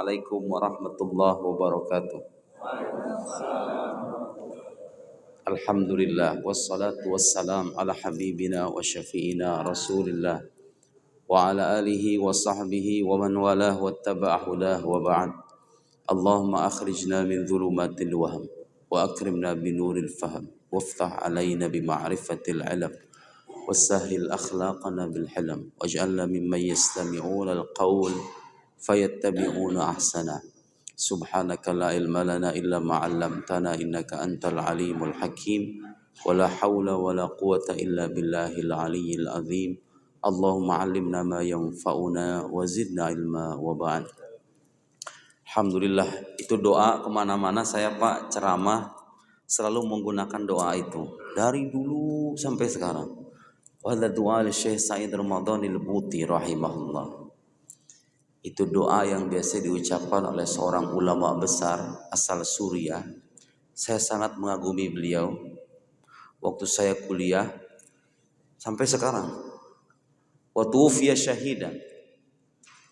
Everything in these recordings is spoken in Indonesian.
Assalamualaikum warahmatullahi wabarakatuh. Alhamdulillah wassalatu wassalam ala habibina wa syafi'ina Rasulillah wa ala alihi wa sahbihi wa man walah wattaba'a hudah wa ba'd. Allahumma akhrijna min dhulumatil wahm wa akrimna binuril fahm waftah alaina bima'rifatil ilm wassahil akhlaqana bil hilm waj'alna mimman yastami'una al-qawl fayattabi'una ahsana. Subhanaka la ilma lana illa ma 'allamtana innaka antal alimul hakim wa la haula wa la quwwata illa billahil aliyyil azim. Allahumma 'allimna ma yanfa'una wa zidna ilma wa ba'd. Alhamdulillah, itu doa kemana-mana saya Pak ceramah selalu menggunakan doa itu dari dulu sampai sekarang. Wa hadza du'a li Syekh Said Ramadhanil Buti rahimahullah. Itu doa yang biasa diucapkan oleh seorang ulama besar asal Suriah. Saya sangat mengagumi beliau waktu saya kuliah sampai sekarang. Wa tuwfiya syahidan,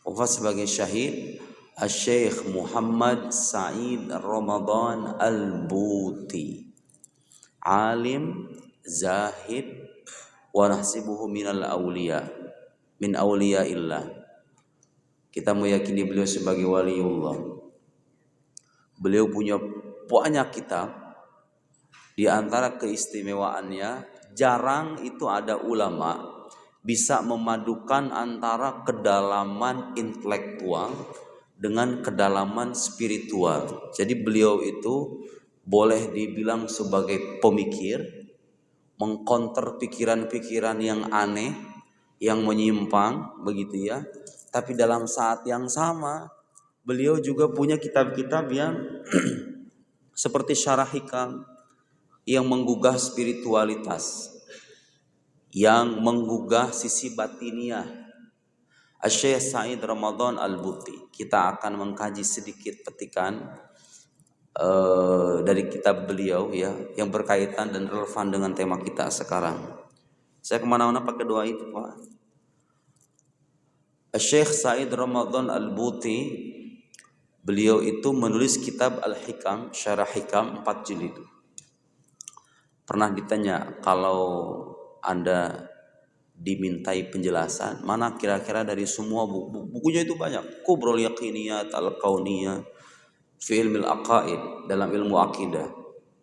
wafat sebagai syahid, Syekh Muhammad Said Ramadhan Al-Buti, alim zahid wa nahsibuhu minal awliya min awliyaillah. Kita meyakini beliau sebagai waliullah. Beliau punya banyak kitab. Di antara keistimewaannya, jarang itu ada ulama bisa memadukan antara kedalaman intelektual dengan kedalaman spiritual. Jadi beliau itu boleh dibilang sebagai pemikir, mengkonter pikiran-pikiran yang aneh, yang menyimpang, begitu ya. Tapi dalam saat yang sama, beliau juga punya kitab-kitab yang seperti Syarah Hikam, yang menggugah spiritualitas, yang menggugah sisi batiniah. Syekh Said Ramadhan Al-Buti. Kita akan mengkaji sedikit petikan dari kitab beliau ya, yang berkaitan dan relevan dengan tema kita sekarang. Saya kemana-mana pakai doa itu Pak. Syekh Said Ramadhan Al-Buti, beliau itu menulis kitab Al-Hikam, Syarah Hikam 4 jilid. Pernah ditanya, kalau Anda dimintai penjelasan, mana kira-kira dari semua bukunya itu banyak. Kubrul Yaqiniyat, Al-Kauniyah, fi ilmil aqaid, dalam ilmu akidah.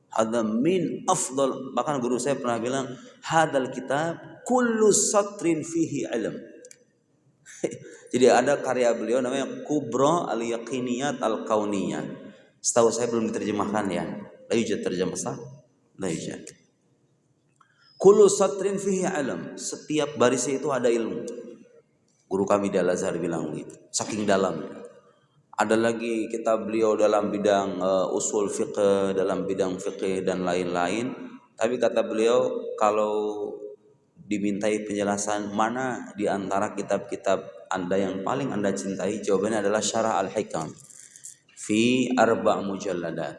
Hadza min afdal, bahkan guru saya pernah bilang, hadal kitab kullu satrin fihi ilm. Jadi ada karya beliau namanya Kubra al-Yaqiniyat al-Kauniyah. Setahu saya belum diterjemahkan ya. La yujad terjemah sah? La yujad. Kullu satrin fihi ilm. Setiap baris itu ada ilmu. Guru kami di Al-Azhar bilang begitu. Saking dalam. Ada lagi kitab beliau dalam bidang usul fiqh, dalam bidang fikih dan lain-lain. Tapi kata beliau, kalau dimintai penjelasan mana di antara kitab-kitab Anda yang paling Anda cintai, jawabannya adalah Syarah Al-Hikam fi 4 mujalladat,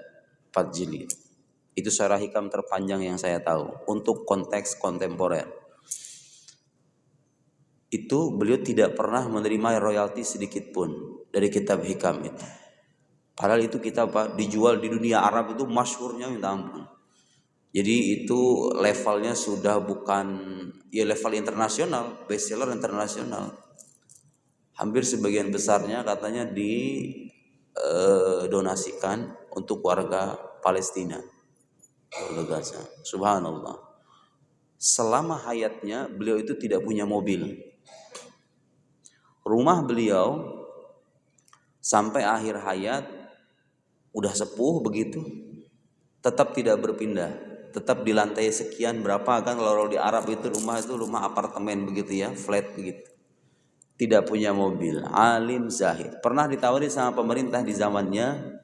4 jilid. Itu Syarah Hikam terpanjang yang saya tahu untuk konteks kontemporer. Itu beliau tidak pernah menerima royalti sedikit pun dari kitab Hikam itu. Padahal itu kitab dijual di dunia Arab itu masyhurnya minta ampun. Jadi itu levelnya sudah bukan ya level internasional, bestseller internasional. Hampir sebagian besarnya katanya donasikan untuk warga Palestina, warga Gaza. Subhanallah. Selama hayatnya beliau itu tidak punya mobil. Rumah beliau sampai akhir hayat udah sepuh begitu, tetap tidak berpindah. Tetap di lantai sekian berapa kan, kalau di Arab itu rumah apartemen begitu ya, flat begitu. Tidak punya mobil, alim zahid. Pernah ditawari sama pemerintah di zamannya,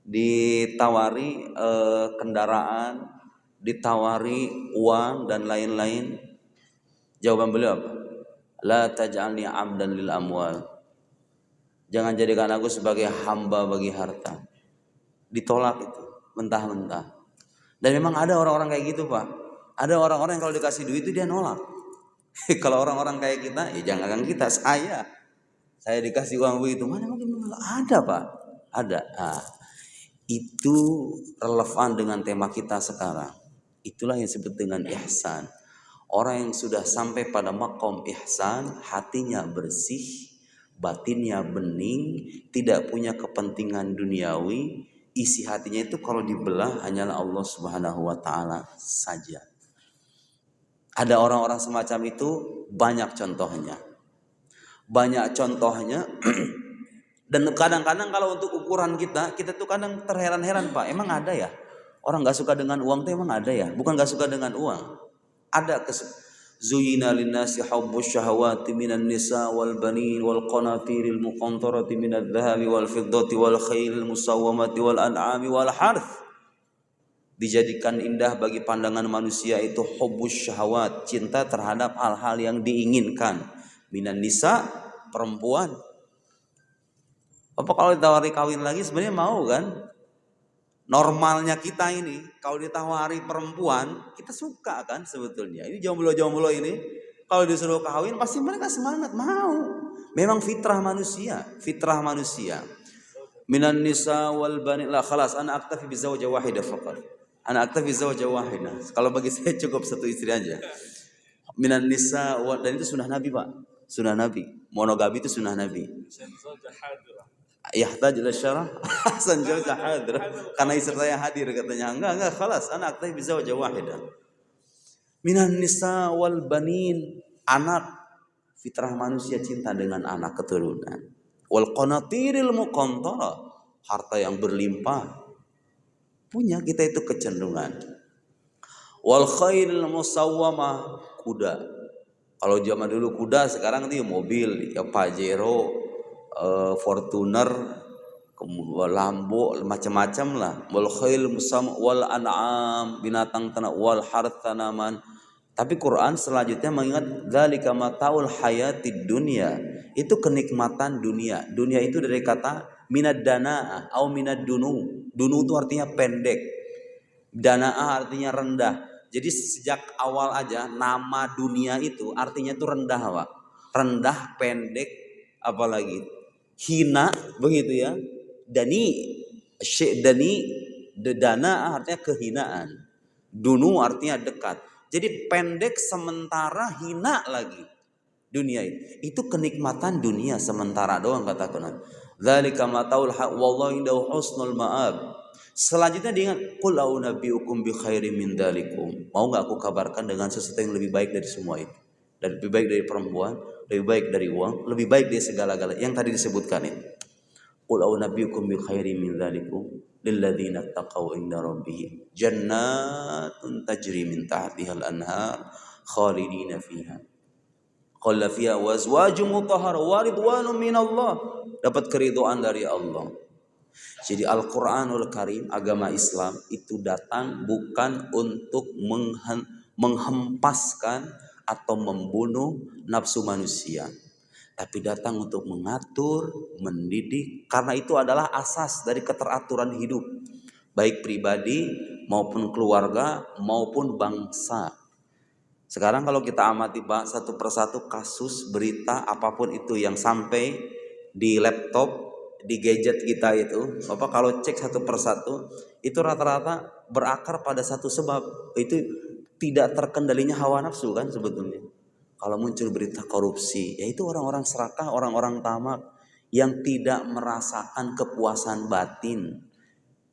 ditawari kendaraan, ditawari uang dan lain-lain. Jawaban beliau apa? La taj'alni 'abdan lil amwal. Jangan jadikan aku sebagai hamba bagi harta. Ditolak itu mentah-mentah. Dan memang ada orang-orang kayak gitu Pak. Ada orang-orang yang kalau dikasih duit itu dia nolak. Kalau orang-orang kayak kita, ya jangan kita, saya dikasih uang begitu, mana mungkin Ada Pak, ada. Nah, itu relevan dengan tema kita sekarang. Itulah yang disebut dengan ihsan. Orang yang sudah sampai pada maqam ihsan, hatinya bersih, batinnya bening, tidak punya kepentingan duniawi, isi hatinya itu kalau dibelah hanyalah Allah Subhanahu wa taala saja. Ada orang-orang semacam itu banyak contohnya. Banyak contohnya dan kadang-kadang kalau untuk ukuran kita tuh kadang terheran-heran Pak, emang ada ya? Orang gak suka dengan uang tuh emang ada ya? Bukan gak suka dengan uang. Ada zuyina linnasi hubbus syahawati minan nisa wal banin wal qanatiril muqantarati minadh dhahabi wal fiddati wal khailil musawwamati wal an'ami wal harth. Dijadikan indah bagi pandangan manusia itu hubbus syahawat, cinta terhadap hal-hal yang diinginkan. Minan nisa, perempuan. Apa kalau ditawari kawin lagi sebenarnya mau kan? Normalnya kita ini kalau ditawari perempuan kita suka kan sebetulnya. Ini jomblo-jomblo ini kalau disuruh kawin pasti mereka semangat mau. Memang fitrah manusia, fitrah manusia. Minan nisa wal bani la khalas ana aktafi bi zawja wahidah faqat. Ana aktafi zawja wahidah. Kalau bagi saya cukup satu istri aja. Minan nisa dan itu sunnah Nabi Pak. Sunnah Nabi. Monogami itu sunnah Nabi. Yahtaj ila syarah hasan jauza hadir karena istri saya hadir katanya enggak khalas anak teh bisa wajah wahidah minan nisa wal banin anak fitrah manusia cinta dengan anak keturunan wal qanatiril muqantara harta yang berlimpah punya kita itu kecenderungan wal khairil musawwamah kuda kalau zaman dulu kuda sekarang itu mobil ya Pajero Fortuner, Lambo, macam-macam lah. Wal khail musam wal an'am, binatang tanah wal harth tanaman. Tapi Quran selanjutnya mengingat dzalika mataul hayatid dunya. Itu kenikmatan dunia. Dunia itu dari kata minad danaa atau minad dunu. Dunu itu artinya pendek. Danaa artinya rendah. Jadi sejak awal aja nama dunia itu artinya itu rendah, Pak. Rendah, pendek, apalagi hina begitu ya. Dani dana artinya kehinaan. Dunu artinya dekat. Jadi pendek sementara hina lagi dunia ini. Itu kenikmatan dunia sementara doang kata Quran. Dzalika mataul haq wallahu indahu husnul ma'ab. Selanjutnya diingat qul a'unabbiukum bi khairin min dzalikum. Mau enggak aku kabarkan dengan sesuatu yang lebih baik dari semua itu? Dan lebih baik dari perempuan, lebih baik dari uang, lebih baik dari segala-gala yang tadi disebutkan ini. Qul a'unabbiukum bi khairin min dzalikum lilladzina taqaw inda rabbihim jannatun tajri min tahtiha al-anhar khalidina fiha. Qala fiha wazwajun mutahhara wa ridwanun minallah. Dapat keridhaan dari Allah. Jadi Al-Qur'anul Karim, agama Islam itu datang bukan untuk menghempaskan atau membunuh nafsu manusia, tapi datang untuk mengatur, mendidik, karena itu adalah asas dari keteraturan hidup, baik pribadi maupun keluarga maupun bangsa. Sekarang kalau kita amati Pak, satu persatu kasus berita apapun itu yang sampai di laptop, di gadget kita itu, Bapak kalau cek satu persatu, itu rata-rata berakar pada satu sebab, itu tidak terkendalinya hawa nafsu kan sebetulnya. Kalau muncul berita korupsi, yaitu orang-orang serakah, orang-orang tamak yang tidak merasakan kepuasan batin,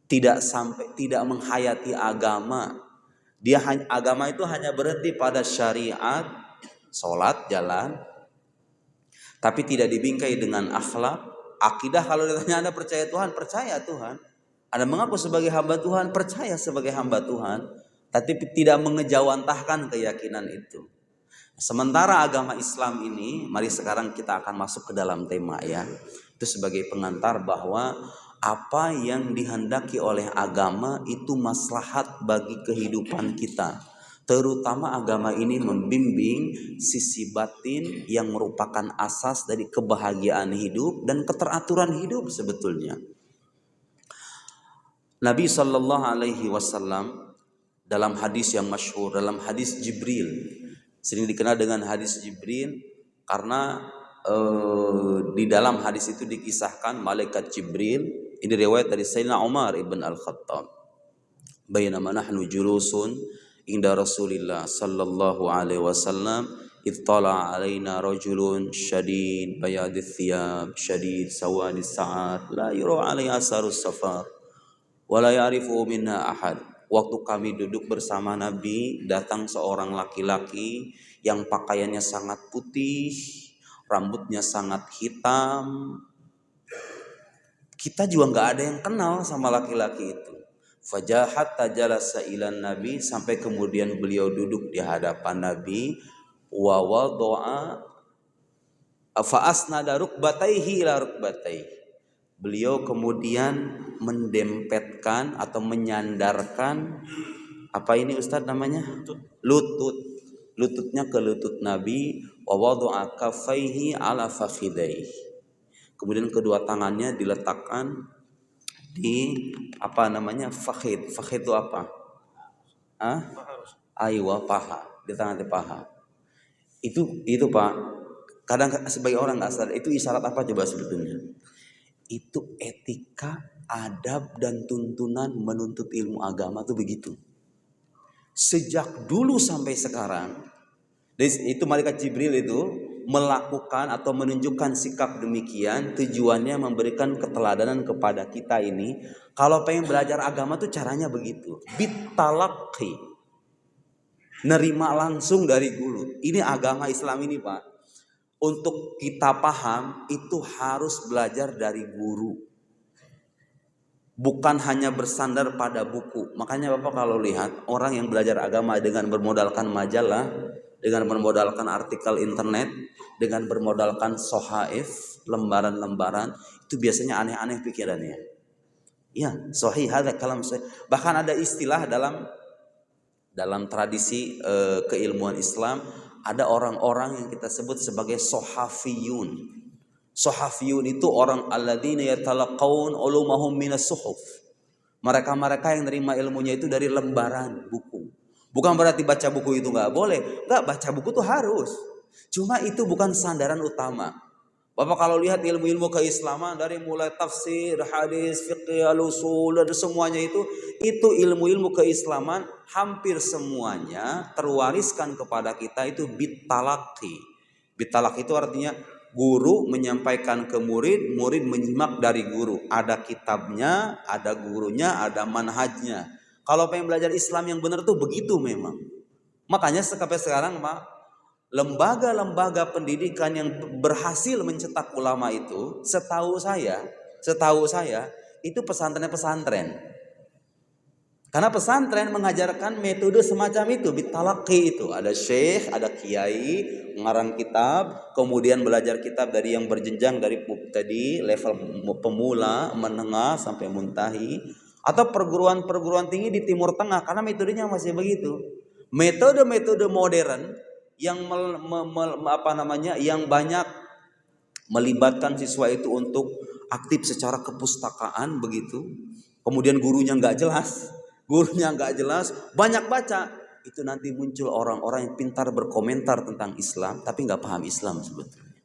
tidak menghayati agama. Agama itu hanya berhenti pada syariat, sholat, jalan, tapi tidak dibingkai dengan akhlak, akidah. Kalau ditanya Anda percaya Tuhan, percaya Tuhan. Anda mengaku sebagai hamba Tuhan, percaya sebagai hamba Tuhan, tapi tidak mengejawantahkan keyakinan itu. Sementara agama Islam ini, mari sekarang kita akan masuk ke dalam tema ya. Itu sebagai pengantar bahwa apa yang dihendaki oleh agama itu maslahat bagi kehidupan kita. Terutama agama ini membimbing sisi batin yang merupakan asas dari kebahagiaan hidup dan keteraturan hidup sebetulnya. Nabi SAW dalam hadis yang masyhur, dalam hadis Jibril, sering dikenal dengan hadis Jibril karena di dalam hadis itu dikisahkan malaikat Jibril, ini riwayat dari Sayyidina Umar ibn Al-Khattab, bainama nahnu julusun inda Rasulillah sallallahu alaihi wasallam ittala alaina rajulun syadid bayadith thiyab syadid sawadis sa'at la yura alaihi asarus safar wa la ya'rifu minna ahad. Waktu kami duduk bersama Nabi, datang seorang laki-laki yang pakaiannya sangat putih, rambutnya sangat hitam. Kita juga nggak ada yang kenal sama laki-laki itu. Fajahat tajalasa ilan Nabi, sampai kemudian beliau duduk di hadapan Nabi. Wa wadoa fa asnada rukbataihi ila rukbataihi. Beliau kemudian mendempetkan atau menyandarkan apa ini Ustadz namanya? Lututnya ke lutut Nabi. Wa wadoa kafaihi ala fakhidaihi. Kemudian kedua tangannya diletakkan di apa namanya fakhid. Fakhid itu apa? Aywa, paha. Di tangan di paha. Itu Pak. Kadang sebagai orang nggak sadar itu isyarat apa coba sebetulnya? Itu etika, adab dan tuntunan menuntut ilmu agama tuh begitu. Sejak dulu sampai sekarang, itu malaikat Jibril itu melakukan atau menunjukkan sikap demikian, tujuannya memberikan keteladanan kepada kita ini. Kalau pengen belajar agama tuh caranya begitu, bitalaqi, nerima langsung dari guru. Ini agama Islam ini Pak. Untuk kita paham itu harus belajar dari guru, bukan hanya bersandar pada buku. Makanya Bapak kalau lihat orang yang belajar agama dengan bermodalkan majalah, dengan bermodalkan artikel internet, dengan bermodalkan sohaif, lembaran-lembaran, itu biasanya aneh-aneh pikirannya. Ya, sahih hadza kalam sahih. Bahkan ada istilah dalam tradisi keilmuan Islam, ada orang-orang yang kita sebut sebagai sohafiyun. Sohafiyun itu orang alladzina yatalaqaun ulumahum minas suhuf. Mereka-mereka yang nerima ilmunya itu dari lembaran buku. Bukan berarti baca buku itu nggak boleh. Nggak, baca buku itu harus. Cuma itu bukan sandaran utama. Bapak kalau lihat ilmu-ilmu keislaman dari mulai tafsir, hadis, fiqh, al-usul, dan semuanya itu ilmu-ilmu keislaman hampir semuanya terwariskan kepada kita itu bitalaqi. Bitalaqi itu artinya guru menyampaikan ke murid, murid menyimak dari guru. Ada kitabnya, ada gurunya, ada manhajnya. Kalau pengen belajar Islam yang benar tuh begitu memang. Makanya sampai sekarang Pak, lembaga-lembaga pendidikan yang berhasil mencetak ulama itu, setahu saya itu pesantren-pesantren. Karena pesantren mengajarkan metode semacam itu, bitalaqi itu. Ada syekh, ada kiai, mengarang kitab, kemudian belajar kitab dari yang berjenjang dari tadi level pemula, menengah sampai muntahi, atau perguruan-perguruan tinggi di Timur Tengah karena metodenya masih begitu. Metode-metode modern yang yang banyak melibatkan siswa itu untuk aktif secara kepustakaan begitu. Kemudian gurunya nggak jelas, banyak baca. Itu nanti muncul orang-orang yang pintar berkomentar tentang Islam tapi nggak paham Islam sebetulnya.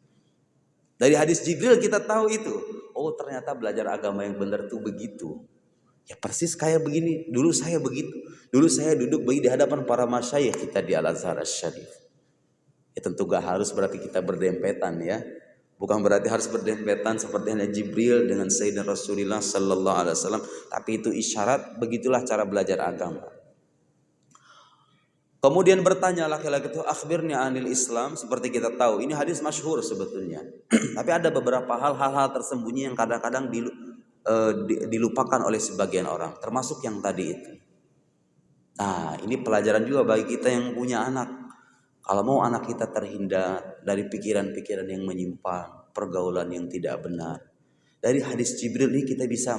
Dari hadis Jibril kita tahu itu. Oh ternyata belajar agama yang benar tuh begitu. Ya persis kayak begini. Dulu saya begitu. Dulu saya duduk di hadapan para masyayikh kita di Al-Azhar Asy-Syarif. Ya tentu gak harus berarti kita berdempetan ya. Bukan berarti harus berdempetan seperti hanya Jibril dengan Sayyidina Rasulullah sallallahu alaihi wasallam, tapi itu isyarat, begitulah cara belajar agama. Kemudian bertanya laki-laki itu, akhbirni anil Islam, seperti kita tahu. Ini hadis masyhur sebetulnya. Tapi ada beberapa hal-hal tersembunyi yang kadang-kadang dilupakan oleh sebagian orang, termasuk yang tadi itu. Nah, ini pelajaran juga bagi kita yang punya anak. Kalau mau anak kita terhindar dari pikiran-pikiran yang menyimpang, pergaulan yang tidak benar. Dari hadis Jibril ini kita bisa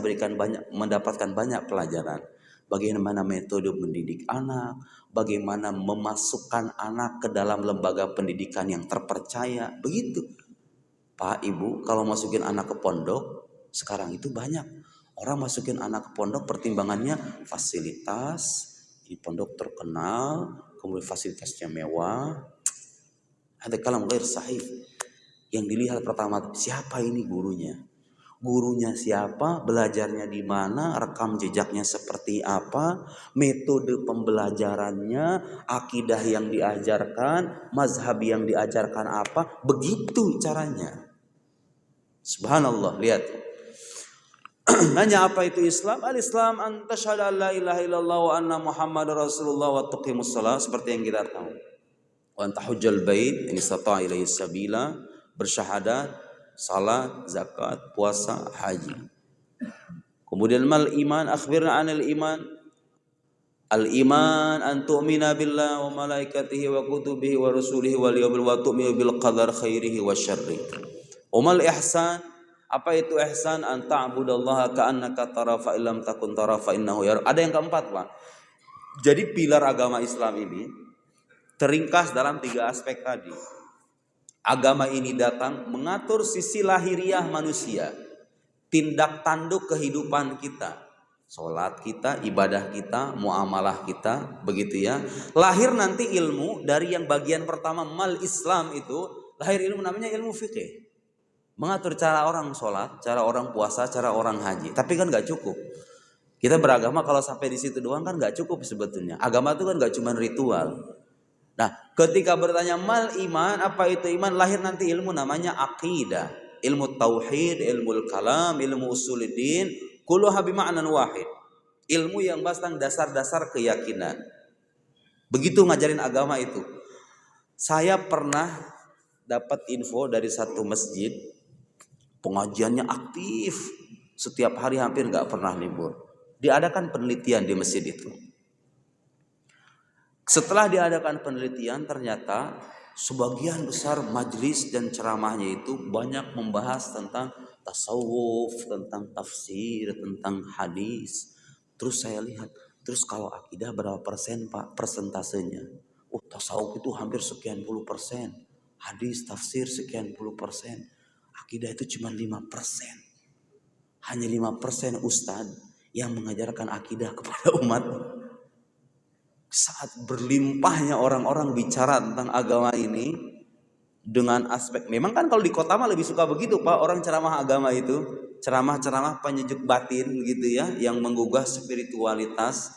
mendapatkan banyak pelajaran. Bagaimana metode mendidik anak, bagaimana memasukkan anak ke dalam lembaga pendidikan yang terpercaya. Begitu. Pak, Ibu, kalau masukin anak ke pondok, sekarang itu banyak. Orang masukin anak ke pondok pertimbangannya fasilitas, di pondok terkenal, kemudian fasilitasnya mewah. Ada kalam ghair sahih. Yang dilihat pertama, siapa ini gurunya? Gurunya siapa, belajarnya di mana, rekam jejaknya seperti apa, metode pembelajarannya, akidah yang diajarkan, mazhab yang diajarkan apa, begitu caranya. Subhanallah, lihat. Nanya apa itu Islam? Al-Islam an tasyhadu an la ilaha illallah wa anna Muhammadar Rasulullah wa tuqimus shalah, seperti yang kita tahu. Wa antahujjal bait in istata'a ilaihi sabila, bersyahadat, salat, zakat, puasa, haji. Kemudian mal iman, akhbirna anil iman. Al iman an tu'mina billah wa malaikatihi wa kutubihi wa rusulihi wal yawmil wa tu'minu bil qadar khairihi wa syarrihi. Umal ihsan, apa itu ihsan? An ta'budallaha ka'annaka tara fa illam takun tara fa innahu yara. Ada yang keempat, Pak. Jadi pilar agama Islam ini teringkas dalam 3 aspek tadi. Agama ini datang mengatur sisi lahiriah manusia, tindak tanduk kehidupan kita, sholat kita, ibadah kita, muamalah kita, begitu ya. Lahir nanti ilmu dari yang bagian pertama mal Islam itu, lahir ilmu namanya ilmu fikih. Mengatur cara orang sholat, cara orang puasa, cara orang haji. Tapi kan nggak cukup. Kita beragama kalau sampai di situ doang kan nggak cukup sebetulnya. Agama itu kan nggak cuma ritual. Nah, ketika bertanya mal iman, apa itu iman? Lahir nanti ilmu namanya akidah, ilmu tauhid, ilmu kalam, ilmu usuluddin, kulluha bima'nan wahid. Ilmu yang bahas tentang dasar-dasar keyakinan. Begitu ngajarin agama itu. Saya pernah dapat info dari satu masjid, pengajiannya aktif, setiap hari hampir nggak pernah libur. Diadakan penelitian di masjid itu. Setelah diadakan penelitian, ternyata sebagian besar majelis dan ceramahnya itu banyak membahas tentang tasawuf, tentang tafsir, tentang hadis. Terus saya lihat, terus kalau akidah berapa persen Pak persentasenya? Oh, tasawuf itu hampir sekian puluh persen, hadis tafsir sekian puluh persen, akidah itu cuma 5%. Hanya 5% ustadz yang mengajarkan akidah kepada umat. Saat berlimpahnya orang-orang bicara tentang agama ini dengan aspek, memang kan kalau di kota mah lebih suka begitu Pak, orang ceramah agama itu, ceramah-ceramah penyejuk batin gitu ya, yang menggugah spiritualitas.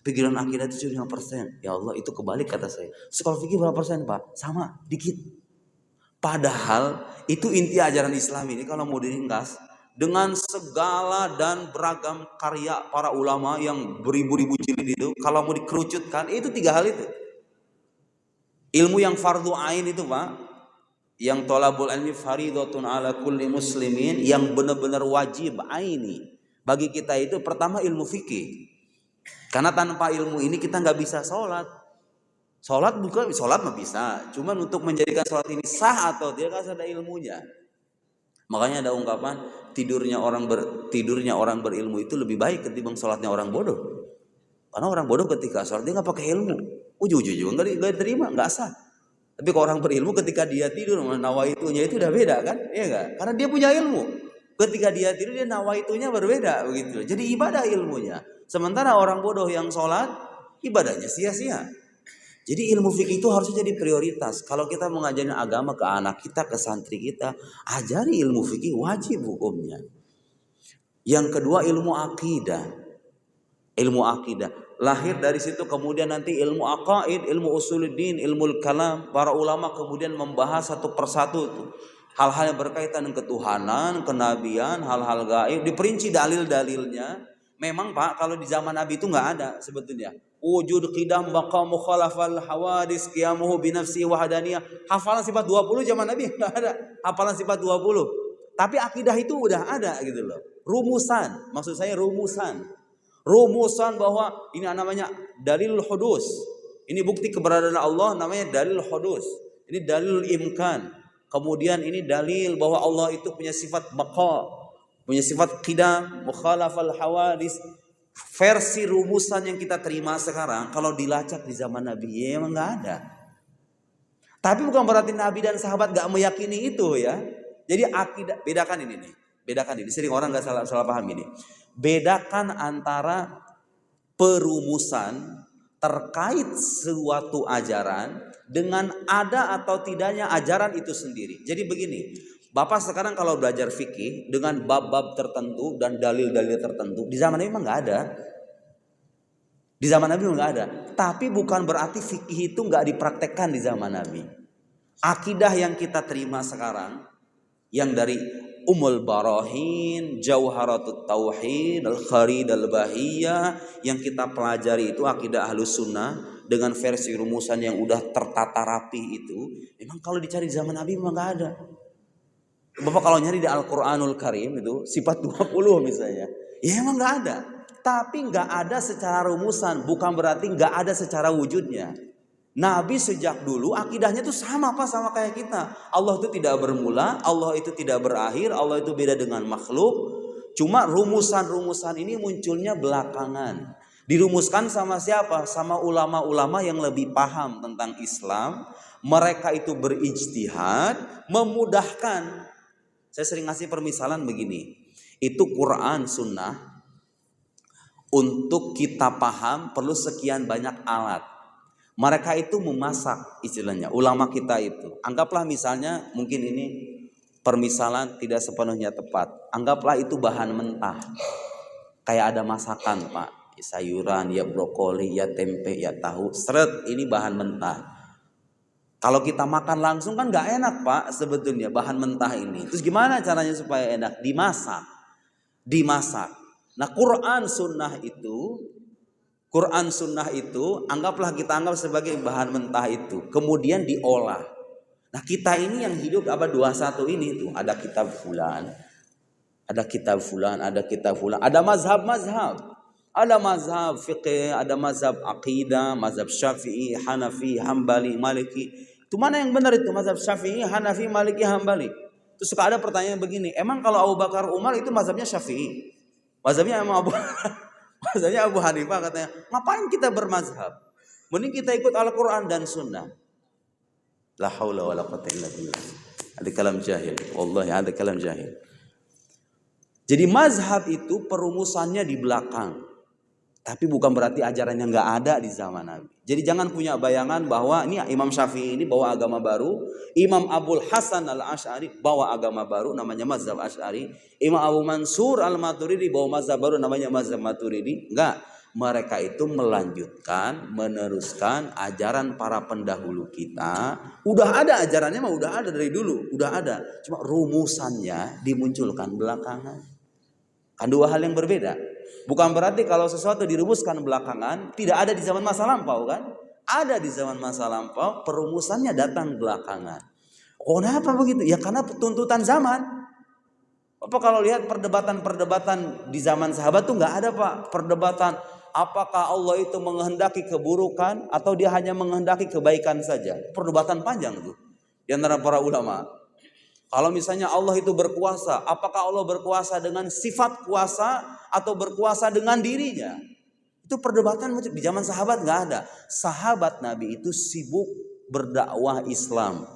Pikiran akidah itu cuma 5%. Ya Allah, itu kebalik kata saya. Sekolah fikih berapa persen Pak? Sama, dikit. Padahal itu inti ajaran Islam ini kalau mau diringkas, dengan segala dan beragam karya para ulama yang beribu-ribu jilid itu, kalau mau dikerucutkan itu 3 hal itu. Ilmu yang fardu ain itu Pak, yang thalabul ilmi fardhatun ala kulli muslimin, yang benar-benar wajib aini bagi kita itu pertama ilmu fikih. Karena tanpa ilmu ini kita nggak bisa sholat. Sholat bukan, sholat mah bisa, cuman untuk menjadikan sholat ini sah atau tidak harus ada ilmunya. Makanya ada ungkapan tidurnya orang berilmu itu lebih baik ketimbang sholatnya orang bodoh. Karena orang bodoh ketika sholat dia nggak pakai ilmu, ujung-ujung nggak terima, nggak sah. Tapi kalau orang berilmu ketika dia tidur nawaitunya itu udah beda kan, iya nggak? Karena dia punya ilmu. Ketika dia tidur dia nawaitunya berbeda begitu. Jadi ibadah ilmunya. Sementara orang bodoh yang sholat ibadahnya sia-sia. Jadi ilmu fikih itu harusnya jadi prioritas. Kalau kita mengajarin agama ke anak kita, ke santri kita, ajari ilmu fikih, wajib hukumnya. Yang kedua ilmu akidah. Ilmu akidah. Lahir dari situ, kemudian nanti ilmu aqaid, ilmu usuluddin, ilmu kalam. Para ulama kemudian membahas satu persatu itu. Hal-hal yang berkaitan dengan ketuhanan, kenabian, hal-hal gaib. Diperinci dalil-dalilnya. Memang Pak, kalau di zaman Nabi itu nggak ada sebetulnya. Wujud qidam baqa mukhalafal hawadis qiyamuhu binafsi wahdaniyah. Hafalan sifat 20 zaman Nabi enggak ada. Hafalan sifat 20. Tapi akidah itu udah ada gitu loh. Rumusan, maksud saya rumusan. Rumusan bahwa ini namanya dalil hudus. Ini bukti keberadaan Allah namanya dalil hudus. Ini dalil imkan. Kemudian ini dalil bahwa Allah itu punya sifat baqa, punya sifat qidam, mukhalafal hawadis. Versi rumusan yang kita terima sekarang kalau dilacak di zaman Nabi ya emang nggak ada. Tapi bukan berarti Nabi dan sahabat nggak meyakini itu ya. Jadi akidah, bedakan ini nih, bedakan ini. Sering orang nggak salah paham ini. Bedakan antara perumusan terkait suatu ajaran dengan ada atau tidaknya ajaran itu sendiri. Jadi begini, Bapak sekarang kalau belajar fikih dengan bab-bab tertentu dan dalil-dalil tertentu, di zaman Nabi memang nggak ada. Di zaman Nabi memang nggak ada. Tapi bukan berarti fikih itu nggak dipraktekkan di zaman Nabi. Akidah yang kita terima sekarang, yang dari Ummul Barahin, Jauharatut Tauhid, Al-Kharid Al-Bahiyah, yang kita pelajari itu akidah Ahlus Sunnah dengan versi rumusan yang udah tertata rapi itu, memang kalau dicari di zaman Nabi memang nggak ada. Bapak kalau nyari di Al-Quranul Karim itu sifat 20 misalnya, ya emang nggak ada. Tapi nggak ada secara rumusan, bukan berarti nggak ada secara wujudnya. Nabi sejak dulu akidahnya itu sama Pak, sama kayak kita. Allah itu tidak bermula, Allah itu tidak berakhir, Allah itu beda dengan makhluk. Cuma rumusan-rumusan ini munculnya belakangan. Dirumuskan sama siapa? Sama ulama-ulama yang lebih paham tentang Islam. Mereka itu berijtihad, memudahkan. Saya sering ngasih permisalan begini. Itu Quran, Sunnah. Untuk kita paham perlu sekian banyak alat. Mereka itu memasak istilahnya, ulama kita itu. Anggaplah misalnya, mungkin ini permisalan tidak sepenuhnya tepat. Anggaplah itu bahan mentah. Kayak ada masakan Pak, sayuran, ya brokoli, ya tempe, ya tahu. Seret, ini bahan mentah. Kalau kita makan langsung kan gak enak Pak sebetulnya bahan mentah ini. Terus gimana caranya supaya enak? Dimasak. Nah Quran Sunnah itu anggaplah kita anggap sebagai bahan mentah itu. Kemudian diolah. Nah kita ini yang hidup abad 21 ini tuh ada kitab fulan. Ada mazhab-mazhab. Ada mazhab fiqih, ada mazhab aqidah, mazhab syafi'i, hanafi, hambali, maliki. Itu mana yang benar itu? Mazhab syafi'i, hanafi, maliki, hambali. Terus suka ada pertanyaan begini. Emang kalau Abu Bakar Umar itu mazhabnya syafi'i? Mazhabnya emang Mazhabnya Abu Hanifah katanya, ngapain kita bermazhab? Mending kita ikut Al-Quran dan Sunnah. La haula wa la quwwata illa billah. Ada kalam jahil. Wallahi ada kalam jahil. Jadi mazhab itu perumusannya di belakang. Tapi bukan berarti ajarannya nggak ada di zaman Nabi. Jadi jangan punya bayangan bahwa ini Imam Syafi'i ini bawa agama baru, Imam Abul Hasan Al-Asy'ari bawa agama baru namanya mazhab Asy'ari, Imam Abu Mansur Al-Maturidi bawa mazhab baru namanya mazhab Maturidi. Enggak, mereka itu melanjutkan, meneruskan ajaran para pendahulu kita. Udah ada ajarannya mah udah ada dari dulu, udah ada. Cuma rumusannya dimunculkan belakangan. Kan dua hal yang berbeda. Bukan berarti kalau sesuatu dirumuskan belakangan tidak ada di zaman masa lampau kan? Ada di zaman masa lampau, perumusannya datang belakangan. Oh, kenapa begitu? Ya karena tuntutan zaman. Apa kalau lihat perdebatan-perdebatan di zaman sahabat tuh nggak ada Pak. Perdebatan apakah Allah itu menghendaki keburukan atau dia hanya menghendaki kebaikan saja. Perdebatan panjang tuh di antara para ulama. Kalau misalnya Allah itu berkuasa, apakah Allah berkuasa dengan sifat kuasa atau berkuasa dengan dirinya? Itu perdebatan di zaman sahabat nggak ada. Sahabat Nabi itu sibuk berdakwah Islam.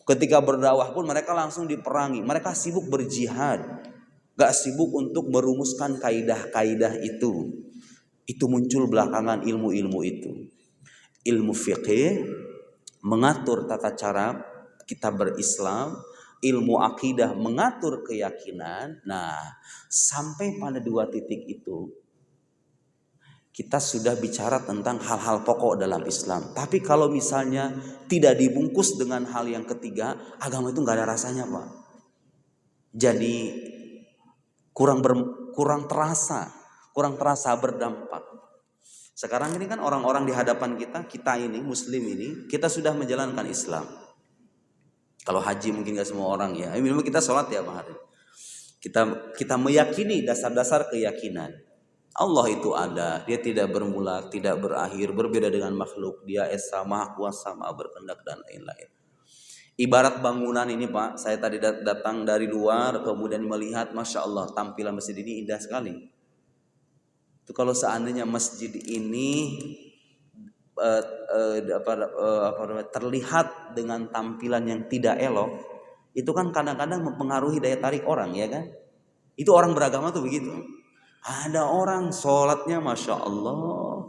Ketika berdakwah pun mereka langsung diperangi. Mereka sibuk berjihad. Gak sibuk untuk merumuskan kaidah-kaidah itu. Itu muncul belakangan ilmu-ilmu itu. Ilmu fiqih mengatur tata cara kita berislam. Ilmu akidah mengatur keyakinan. Nah, sampai pada dua titik itu kita sudah bicara tentang hal-hal pokok dalam Islam. Tapi kalau misalnya tidak dibungkus dengan hal yang ketiga, agama itu nggak ada rasanya Pak. Jadi kurang terasa berdampak. Sekarang ini kan orang-orang di hadapan kita ini Muslim ini, kita sudah menjalankan Islam. Kalau haji mungkin gak semua orang ya. Memang kita sholat ya Pak hari. Kita meyakini dasar-dasar keyakinan. Allah itu ada. Dia tidak bermula, tidak berakhir. Berbeda dengan makhluk. Dia esa, maha kuasa, maha berkehendak dan lain-lain. Ibarat bangunan ini Pak. Saya tadi datang dari luar. Kemudian melihat Masya Allah tampilan masjid ini indah sekali. Itu kalau seandainya masjid ini terlihat dengan tampilan yang tidak elok, itu kan kadang-kadang mempengaruhi daya tarik orang ya kan. Itu orang beragama tuh begitu. Ada orang sholatnya Masya Allah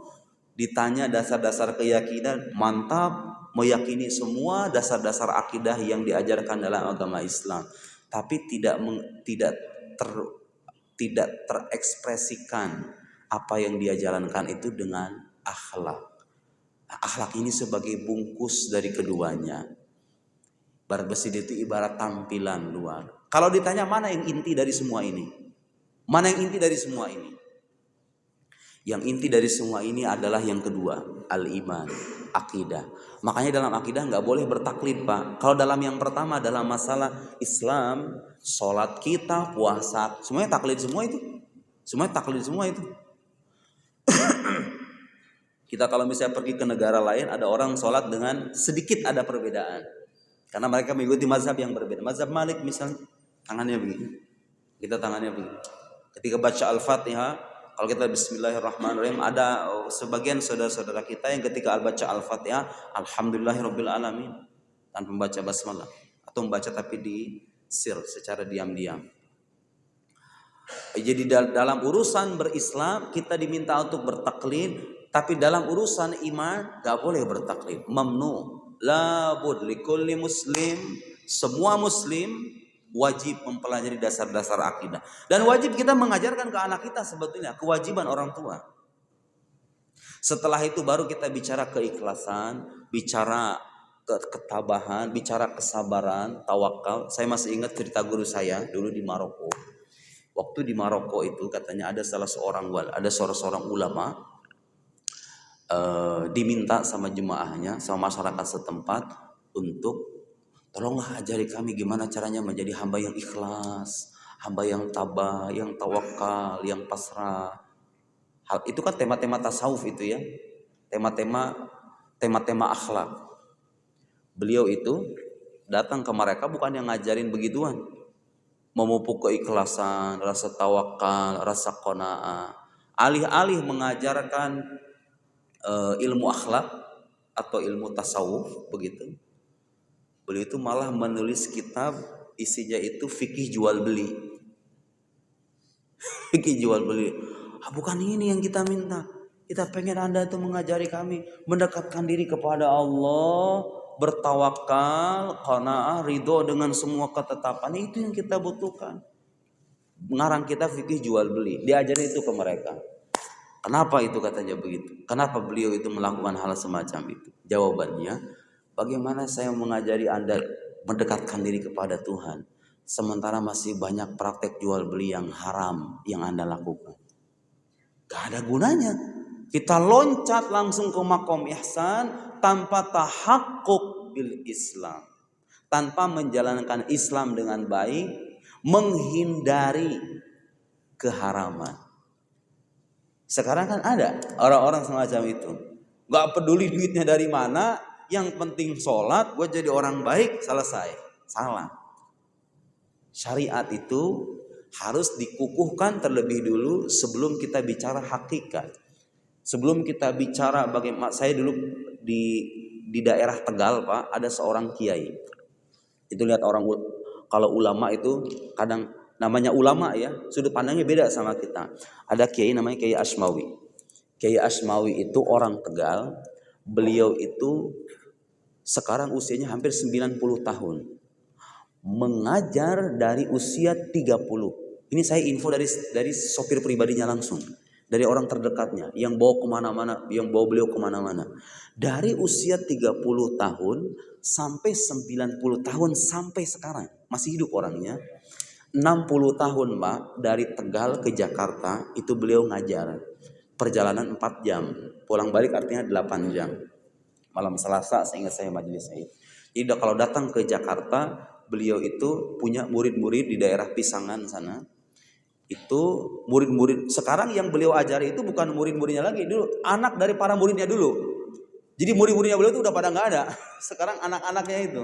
Ditanya dasar-dasar keyakinan, mantap, meyakini semua dasar-dasar akidah yang diajarkan dalam agama Islam, tapi tidak terekspresikan apa yang dia jalankan itu dengan akhlak. Akhlak ini sebagai bungkus dari keduanya. Berbesid itu ibarat tampilan luar. Kalau ditanya mana yang inti dari semua ini? Mana yang inti dari semua ini? Yang inti dari semua ini adalah yang kedua, al-iman, akidah. Makanya dalam akidah nggak boleh bertaklid, Pak. Kalau dalam yang pertama dalam masalah Islam, sholat kita, puasa, semuanya taklid semua itu. Semuanya taklid semua itu. Kita kalau misalnya pergi ke negara lain, ada orang sholat dengan sedikit ada perbedaan. Karena mereka mengikuti mazhab yang berbeda. Mazhab Malik misalnya, tangannya begini. Kita tangannya begini. Ketika baca Al-Fatihah, kalau kita Bismillahirrahmanirrahim, ada sebagian saudara-saudara kita yang ketika baca Al-Fatihah, Alhamdulillahirrabbilalamin, tanpa membaca basmalah. Atau membaca tapi di sir, secara diam-diam. Jadi dalam urusan berislam, kita diminta untuk bertaklid. Tapi dalam urusan iman, gak boleh bertaklid. Mamnu. Labud likulli muslim, semua muslim wajib mempelajari dasar-dasar akidah, dan wajib kita mengajarkan ke anak kita, sebetulnya kewajiban orang tua. Setelah itu baru kita bicara keikhlasan, bicara ketabahan, bicara kesabaran, tawakal. Saya masih ingat cerita guru saya dulu di Maroko. Waktu di Maroko itu katanya ada salah seorang ulama diminta sama jemaahnya, sama masyarakat setempat untuk tolonglah ajari kami gimana caranya menjadi hamba yang ikhlas, hamba yang tabah, yang tawakal, yang pasrah. Hal itu kan tema-tema tasawuf itu ya, tema-tema akhlak. Beliau itu datang ke mereka bukan yang ngajarin begituan, memupuk keikhlasan, rasa tawakal, rasa qanaah. Alih-alih mengajarkan ilmu akhlak atau ilmu tasawuf begitu, beliau itu malah menulis kitab isinya itu fikih jual beli. Fikih jual beli. Bukan ini yang kita minta. Kita pengen Anda itu mengajari kami mendekatkan diri kepada Allah, bertawakal, qanaah, ridho dengan semua ketetapan. Itu yang kita butuhkan. Ngarang kita fikih jual beli. Diajari itu ke mereka. Kenapa itu katanya begitu? Kenapa beliau itu melakukan hal semacam itu? Jawabannya, bagaimana saya mengajari Anda mendekatkan diri kepada Tuhan, sementara masih banyak praktek jual beli yang haram yang Anda lakukan? Gak ada gunanya. Kita loncat langsung ke makom ihsan tanpa tahakkuk bil Islam, tanpa menjalankan Islam dengan baik, menghindari keharaman. Sekarang kan ada orang-orang semacam itu, gak peduli duitnya dari mana, yang penting sholat, gue jadi orang baik, selesai. Salah. Syariat itu harus dikukuhkan terlebih dulu sebelum kita bicara hakikat. Sebelum kita bicara bagaimana, saya dulu di daerah Tegal, Pak, ada seorang kiai. Itu lihat orang, kalau ulama itu kadang namanya ulama ya, sudut pandangnya beda sama kita. Ada kiai namanya Kiai Asmawi. Kiai Asmawi itu orang Tegal. Beliau itu sekarang usianya hampir 90 tahun. Mengajar dari usia 30. Ini saya info dari sopir pribadinya langsung. Dari orang terdekatnya yang bawa kemana-mana, yang bawa beliau kemana-mana. Dari usia 30 tahun sampai 90 tahun sampai sekarang. Masih hidup orangnya. 60 tahun Pak, dari Tegal ke Jakarta itu beliau ngajar. Perjalanan 4 jam, pulang balik artinya 8 jam. Malam Selasa seingat saya majelisnya. Jadi kalau datang ke Jakarta, beliau itu punya murid-murid di daerah Pisangan sana. Itu murid-murid sekarang yang beliau ajari itu bukan murid-muridnya lagi, dulu anak dari para muridnya dulu. Jadi murid-muridnya beliau itu udah pada nggak ada. Sekarang anak-anaknya itu.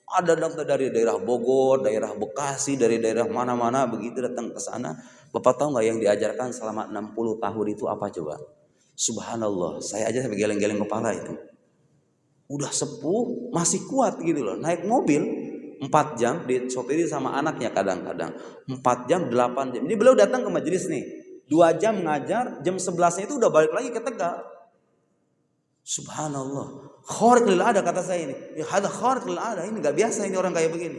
Ada dari daerah Bogor, daerah Bekasi, dari daerah mana-mana begitu datang ke sana. Bapak tahu nggak yang diajarkan selama 60 tahun itu apa coba? Subhanallah, saya aja sampai geleng-geleng kepala itu. Udah sepuh, masih kuat gitu loh. Naik mobil 4 jam, disopiri sama anaknya kadang-kadang. 4 jam, 8 jam. Ini beliau datang ke majelis nih. 2 jam ngajar, jam 11-nya itu udah balik lagi ke Tegal. Subhanallah. Khariq lil ada kata saya ini. Ya ada khariq lil ada, ini enggak biasa ini orang kayak begini.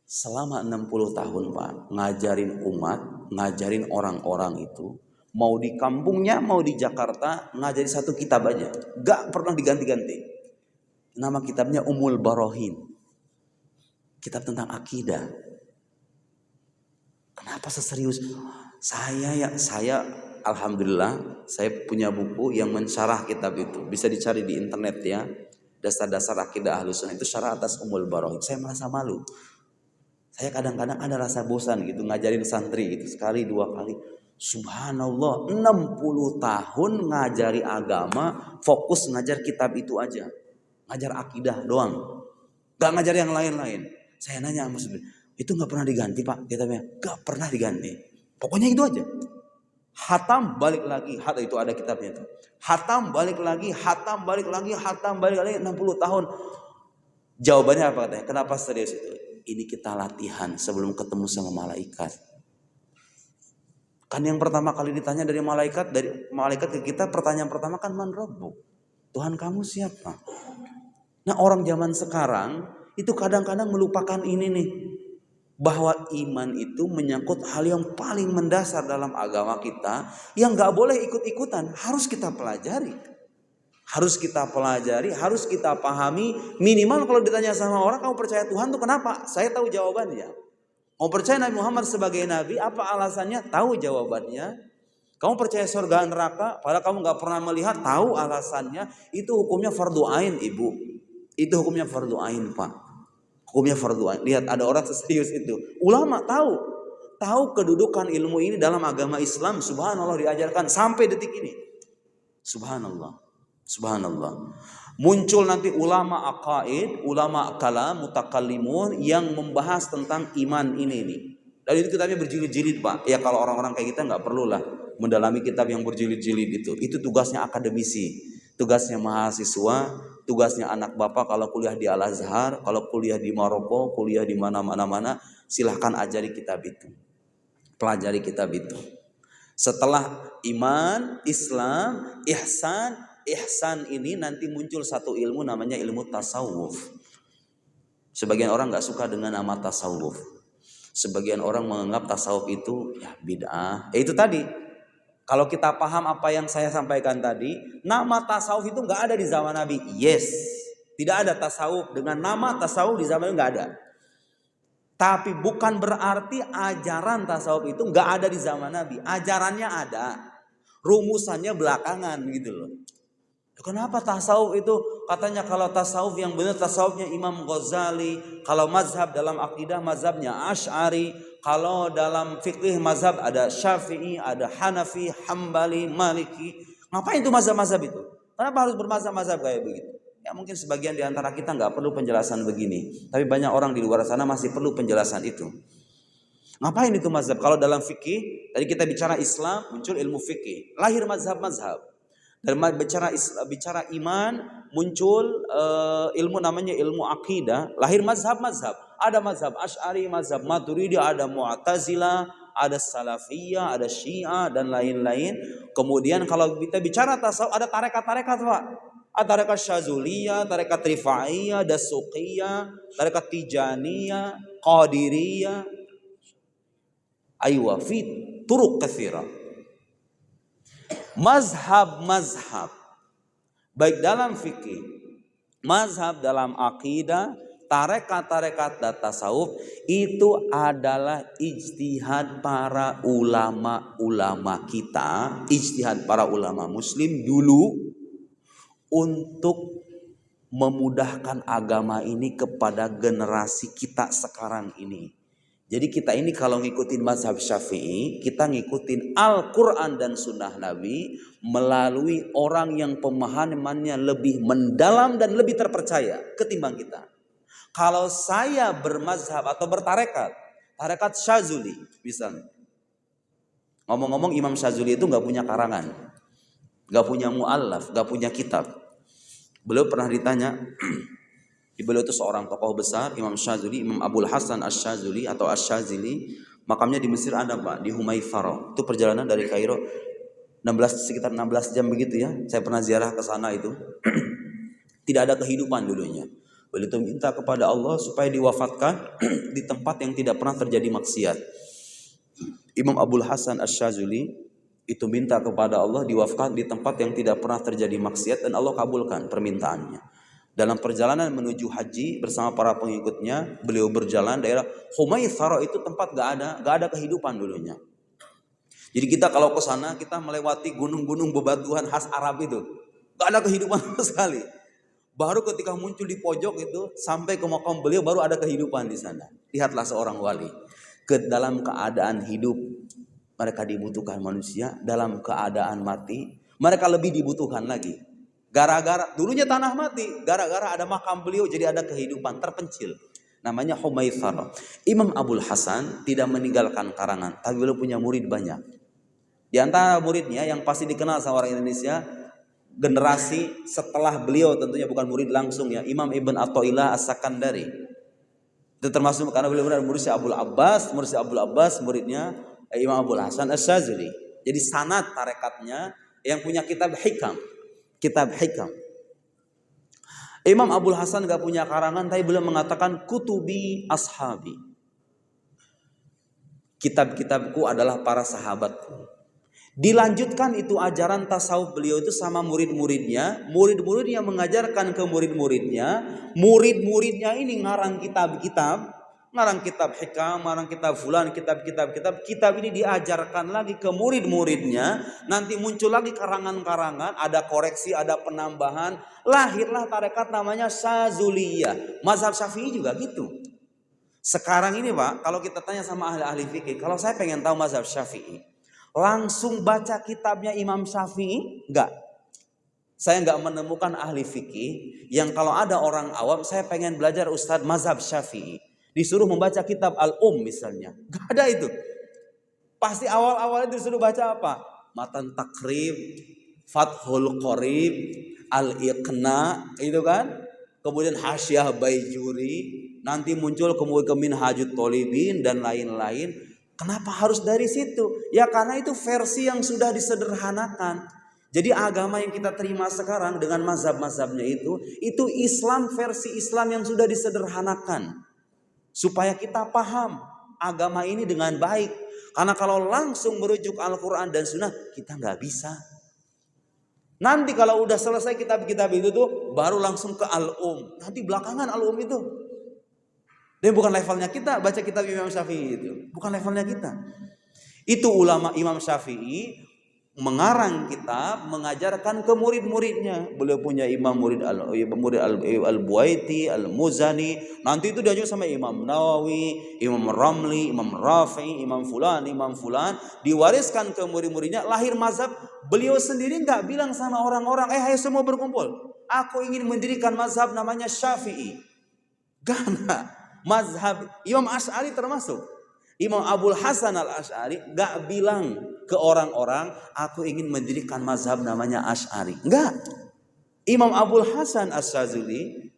Selama 60 tahun Pak, ngajarin umat, ngajarin orang-orang itu, mau di kampungnya, mau di Jakarta, ngajari satu kitab aja. Gak pernah diganti-ganti. Nama kitabnya Ummul Barohin. Kitab tentang akidah. Kenapa seserius? Saya alhamdulillah, saya punya buku yang mensyarah kitab itu. Bisa dicari di internet ya. Dasar-dasar akidah Ahlussunnah itu syarah atas Ummul Barohin. Saya merasa malu. Saya kadang-kadang ada rasa bosan gitu ngajarin santri gitu sekali dua kali. Subhanallah, 60 tahun ngajari agama, fokus ngajar kitab itu aja. Ngajar akidah doang. Gak ngajar yang lain-lain. Saya nanya sama Mas, itu gak pernah diganti Pak kitabnya? Gak pernah diganti. Pokoknya itu aja. Hatam balik lagi, hatam itu ada kitabnya itu. Hatam balik lagi, hatam balik lagi, hatam balik lagi 60 tahun. Jawabannya apa katanya? Kenapa serius itu? Ini kita latihan sebelum ketemu sama malaikat. Kan yang pertama kali ditanya dari malaikat ke kita, pertanyaan pertama kan man rabbuk? Tuhan kamu siapa? Nah orang zaman sekarang itu kadang-kadang melupakan ini nih. Bahwa iman itu menyangkut hal yang paling mendasar dalam agama kita. Yang gak boleh ikut-ikutan, harus kita pelajari. Harus kita pelajari, harus kita pahami. Minimal kalau ditanya sama orang, kamu percaya Tuhan tuh kenapa? Saya tahu jawabannya. Mau percaya Nabi Muhammad sebagai Nabi, apa alasannya? Tahu jawabannya. Kamu percaya surga neraka, padahal kamu gak pernah melihat, tahu alasannya. Itu hukumnya fardu ain ibu. Itu hukumnya fardu ain Pak. Hukumnya fardu ain. Lihat ada orang seserius itu. Ulama tahu kedudukan ilmu ini dalam agama Islam. Subhanallah diajarkan sampai detik ini. Subhanallah. Muncul nanti ulama aqaid, ulama kalam, mutakallimun yang membahas tentang iman ini nih. Dan itu kitabnya berjilid-jilid Pak. Ya kalau orang-orang kayak kita nggak perlulah mendalami kitab yang berjilid-jilid itu. Itu tugasnya akademisi, tugasnya mahasiswa, tugasnya anak bapak kalau kuliah di Al-Azhar, kalau kuliah di Maroko, kuliah di mana-mana, silahkan ajari kitab itu. Pelajari kitab itu. Setelah iman, Islam, ihsan ini nanti muncul satu ilmu namanya ilmu tasawuf. Sebagian orang gak suka dengan nama tasawuf. Sebagian orang menganggap tasawuf itu ya bid'ah. Itu tadi. Kalau kita paham apa yang saya sampaikan tadi, nama tasawuf itu gak ada di zaman Nabi. Yes. Tidak ada tasawuf dengan nama tasawuf di zaman Nabi, gak ada. Tapi bukan berarti ajaran tasawuf itu gak ada di zaman Nabi. Ajarannya ada. Rumusannya belakangan gitu loh. Kenapa tasawuf itu katanya kalau tasawuf yang benar tasawufnya Imam Ghazali, kalau mazhab dalam akidah mazhabnya Asy'ari, kalau dalam fikih mazhab ada Syafi'i, ada Hanafi, Hambali, Maliki. Ngapain itu mazhab-mazhab itu? Kenapa harus bermazhab-mazhab kayak begitu? Ya mungkin sebagian di antara kita nggak perlu penjelasan begini, tapi banyak orang di luar sana masih perlu penjelasan itu. Ngapain itu mazhab? Kalau dalam fikih, tadi kita bicara Islam, muncul ilmu fikih, lahir mazhab-mazhab. Dan bicara iman muncul ilmu namanya ilmu akidah, lahir mazhab-mazhab. Ada mazhab Asy'ari, mazhab Maturidi, ada Mu'tazilah, ada Salafiyah, ada Syiah dan lain-lain. Kemudian kalau kita bicara tasawuf ada tarekat-tarekat Pak. Ada tarekat Syazuliyah, tarekat Rifaiyah, Dasuqiyah, tarekat Tijaniyah, Qadiriyah. Aywa fi turuq katsira. Mazhab-mazhab baik dalam fikih, mazhab dalam akidah, tarekat-tarekat dan tasawuf itu adalah ijtihad para ulama-ulama kita, ijtihad para ulama muslim dulu untuk memudahkan agama ini kepada generasi kita sekarang ini. Jadi kita ini kalau ngikutin mazhab Syafi'i, kita ngikutin Al-Quran dan Sunnah Nabi melalui orang yang pemahamannya lebih mendalam dan lebih terpercaya ketimbang kita. Kalau saya bermazhab atau bertarekat, tarekat Syazuli misalnya. Ngomong-ngomong Imam Syazuli itu gak punya karangan, gak punya mu'allaf, gak punya kitab. Beliau pernah ditanya, beliau itu seorang tokoh besar, Imam Syazuli, Imam Abul Hasan Asy-Syazuli atau Asy-Syazili. Makamnya di Mesir ada Pak, di Humaifaro. Itu perjalanan dari Kairo sekitar 16 jam begitu ya. Saya pernah ziarah ke sana itu. Tidak ada kehidupan dulunya. Beliau itu minta kepada Allah supaya diwafatkan di tempat yang tidak pernah terjadi maksiat. Imam Abul Hasan Asy-Syadzili itu minta kepada Allah diwafatkan di tempat yang tidak pernah terjadi maksiat, dan Allah kabulkan permintaannya. Dalam perjalanan menuju haji bersama para pengikutnya, beliau berjalan daerah Humaitsarah, itu tempat gak ada kehidupan dulunya. Jadi kita kalau ke sana, kita melewati gunung-gunung bebatuan khas Arab itu, gak ada kehidupan sama sekali. Baru ketika muncul di pojok itu, sampai ke makam beliau, baru ada kehidupan di sana. Lihatlah seorang wali, dalam keadaan hidup mereka dibutuhkan manusia, dalam keadaan mati mereka lebih dibutuhkan lagi. Gara-gara dulunya tanah mati, gara-gara ada makam beliau jadi ada kehidupan terpencil. Namanya Humaitsarah. Imam Abul Hasan tidak meninggalkan karangan, tapi beliau punya murid banyak. Di antara muridnya yang pasti dikenal sama orang Indonesia, generasi setelah beliau, tentunya bukan murid langsung ya, Imam Ibn Athaillah As-Sakandari. Itu termasuk karena beliau benar murid Abdul Abbas, muridnya Imam Abul Hasan Asy-Syadzili. Jadi sanad tarekatnya yang punya kitab hikam. Imam Abul Hasan gak punya karangan, tapi beliau mengatakan kutubi ashabi. Kitab-kitabku adalah para sahabatku. Dilanjutkan itu ajaran tasawuf beliau itu sama murid-muridnya mengajarkan ke murid-muridnya ini ngarang kitab hikam, ngarang kitab fulan, kitab ini diajarkan lagi ke murid-muridnya. Nanti muncul lagi karangan-karangan, ada koreksi, ada penambahan, lahirlah tarekat namanya Syadzuliyah. Mazhab Syafi'i juga gitu. Sekarang ini Pak, kalau kita tanya sama ahli-ahli fikih, kalau saya pengen tahu mazhab Syafi'i, langsung baca kitabnya Imam Syafi'i? Enggak. Saya enggak menemukan ahli fikih yang kalau ada orang awam, saya pengen belajar Ustadz mazhab Syafi'i, disuruh membaca kitab misalnya. Enggak ada itu. Pasti awal-awalnya disuruh baca apa? Matan Takrib, Fathul Qorib, Al-Iqna, itu kan? Kemudian Hasyiah Baijuri, nanti muncul kemudian Minhajut Thalibin dan lain-lain. Kenapa harus dari situ? Ya karena itu versi yang sudah disederhanakan. Jadi agama yang kita terima sekarang dengan mazhab-mazhabnya itu Islam, versi Islam yang sudah disederhanakan. Supaya kita paham agama ini dengan baik. Karena kalau langsung merujuk Al-Quran dan Sunnah, kita nggak bisa. Nanti kalau udah selesai kitab-kitab itu tuh, baru langsung ke Nanti belakangan itu. Dan bukan levelnya kita baca kitab Imam Syafi'i itu. Bukan levelnya kita. Itu ulama Imam Syafi'i mengarang kitab, mengajarkan ke murid-muridnya. Beliau punya murid Al-Buaiti, Al-Muzani. Nanti itu diajar sama Imam Nawawi, Imam Ramli, Imam Rafi'i, Imam Fulan. Diwariskan ke murid-muridnya. Lahir mazhab. Beliau sendiri nggak bilang sama orang-orang, ayo semua berkumpul, aku ingin mendirikan mazhab namanya Syafi'i. Gak. Mazhab Imam Asy'ari termasuk. Imam Abul Hasan Al-Asy'ari gak bilang ke orang-orang, aku ingin mendirikan mazhab namanya Asy'ari. Enggak. Imam Abul Hasan Asy-Syadzili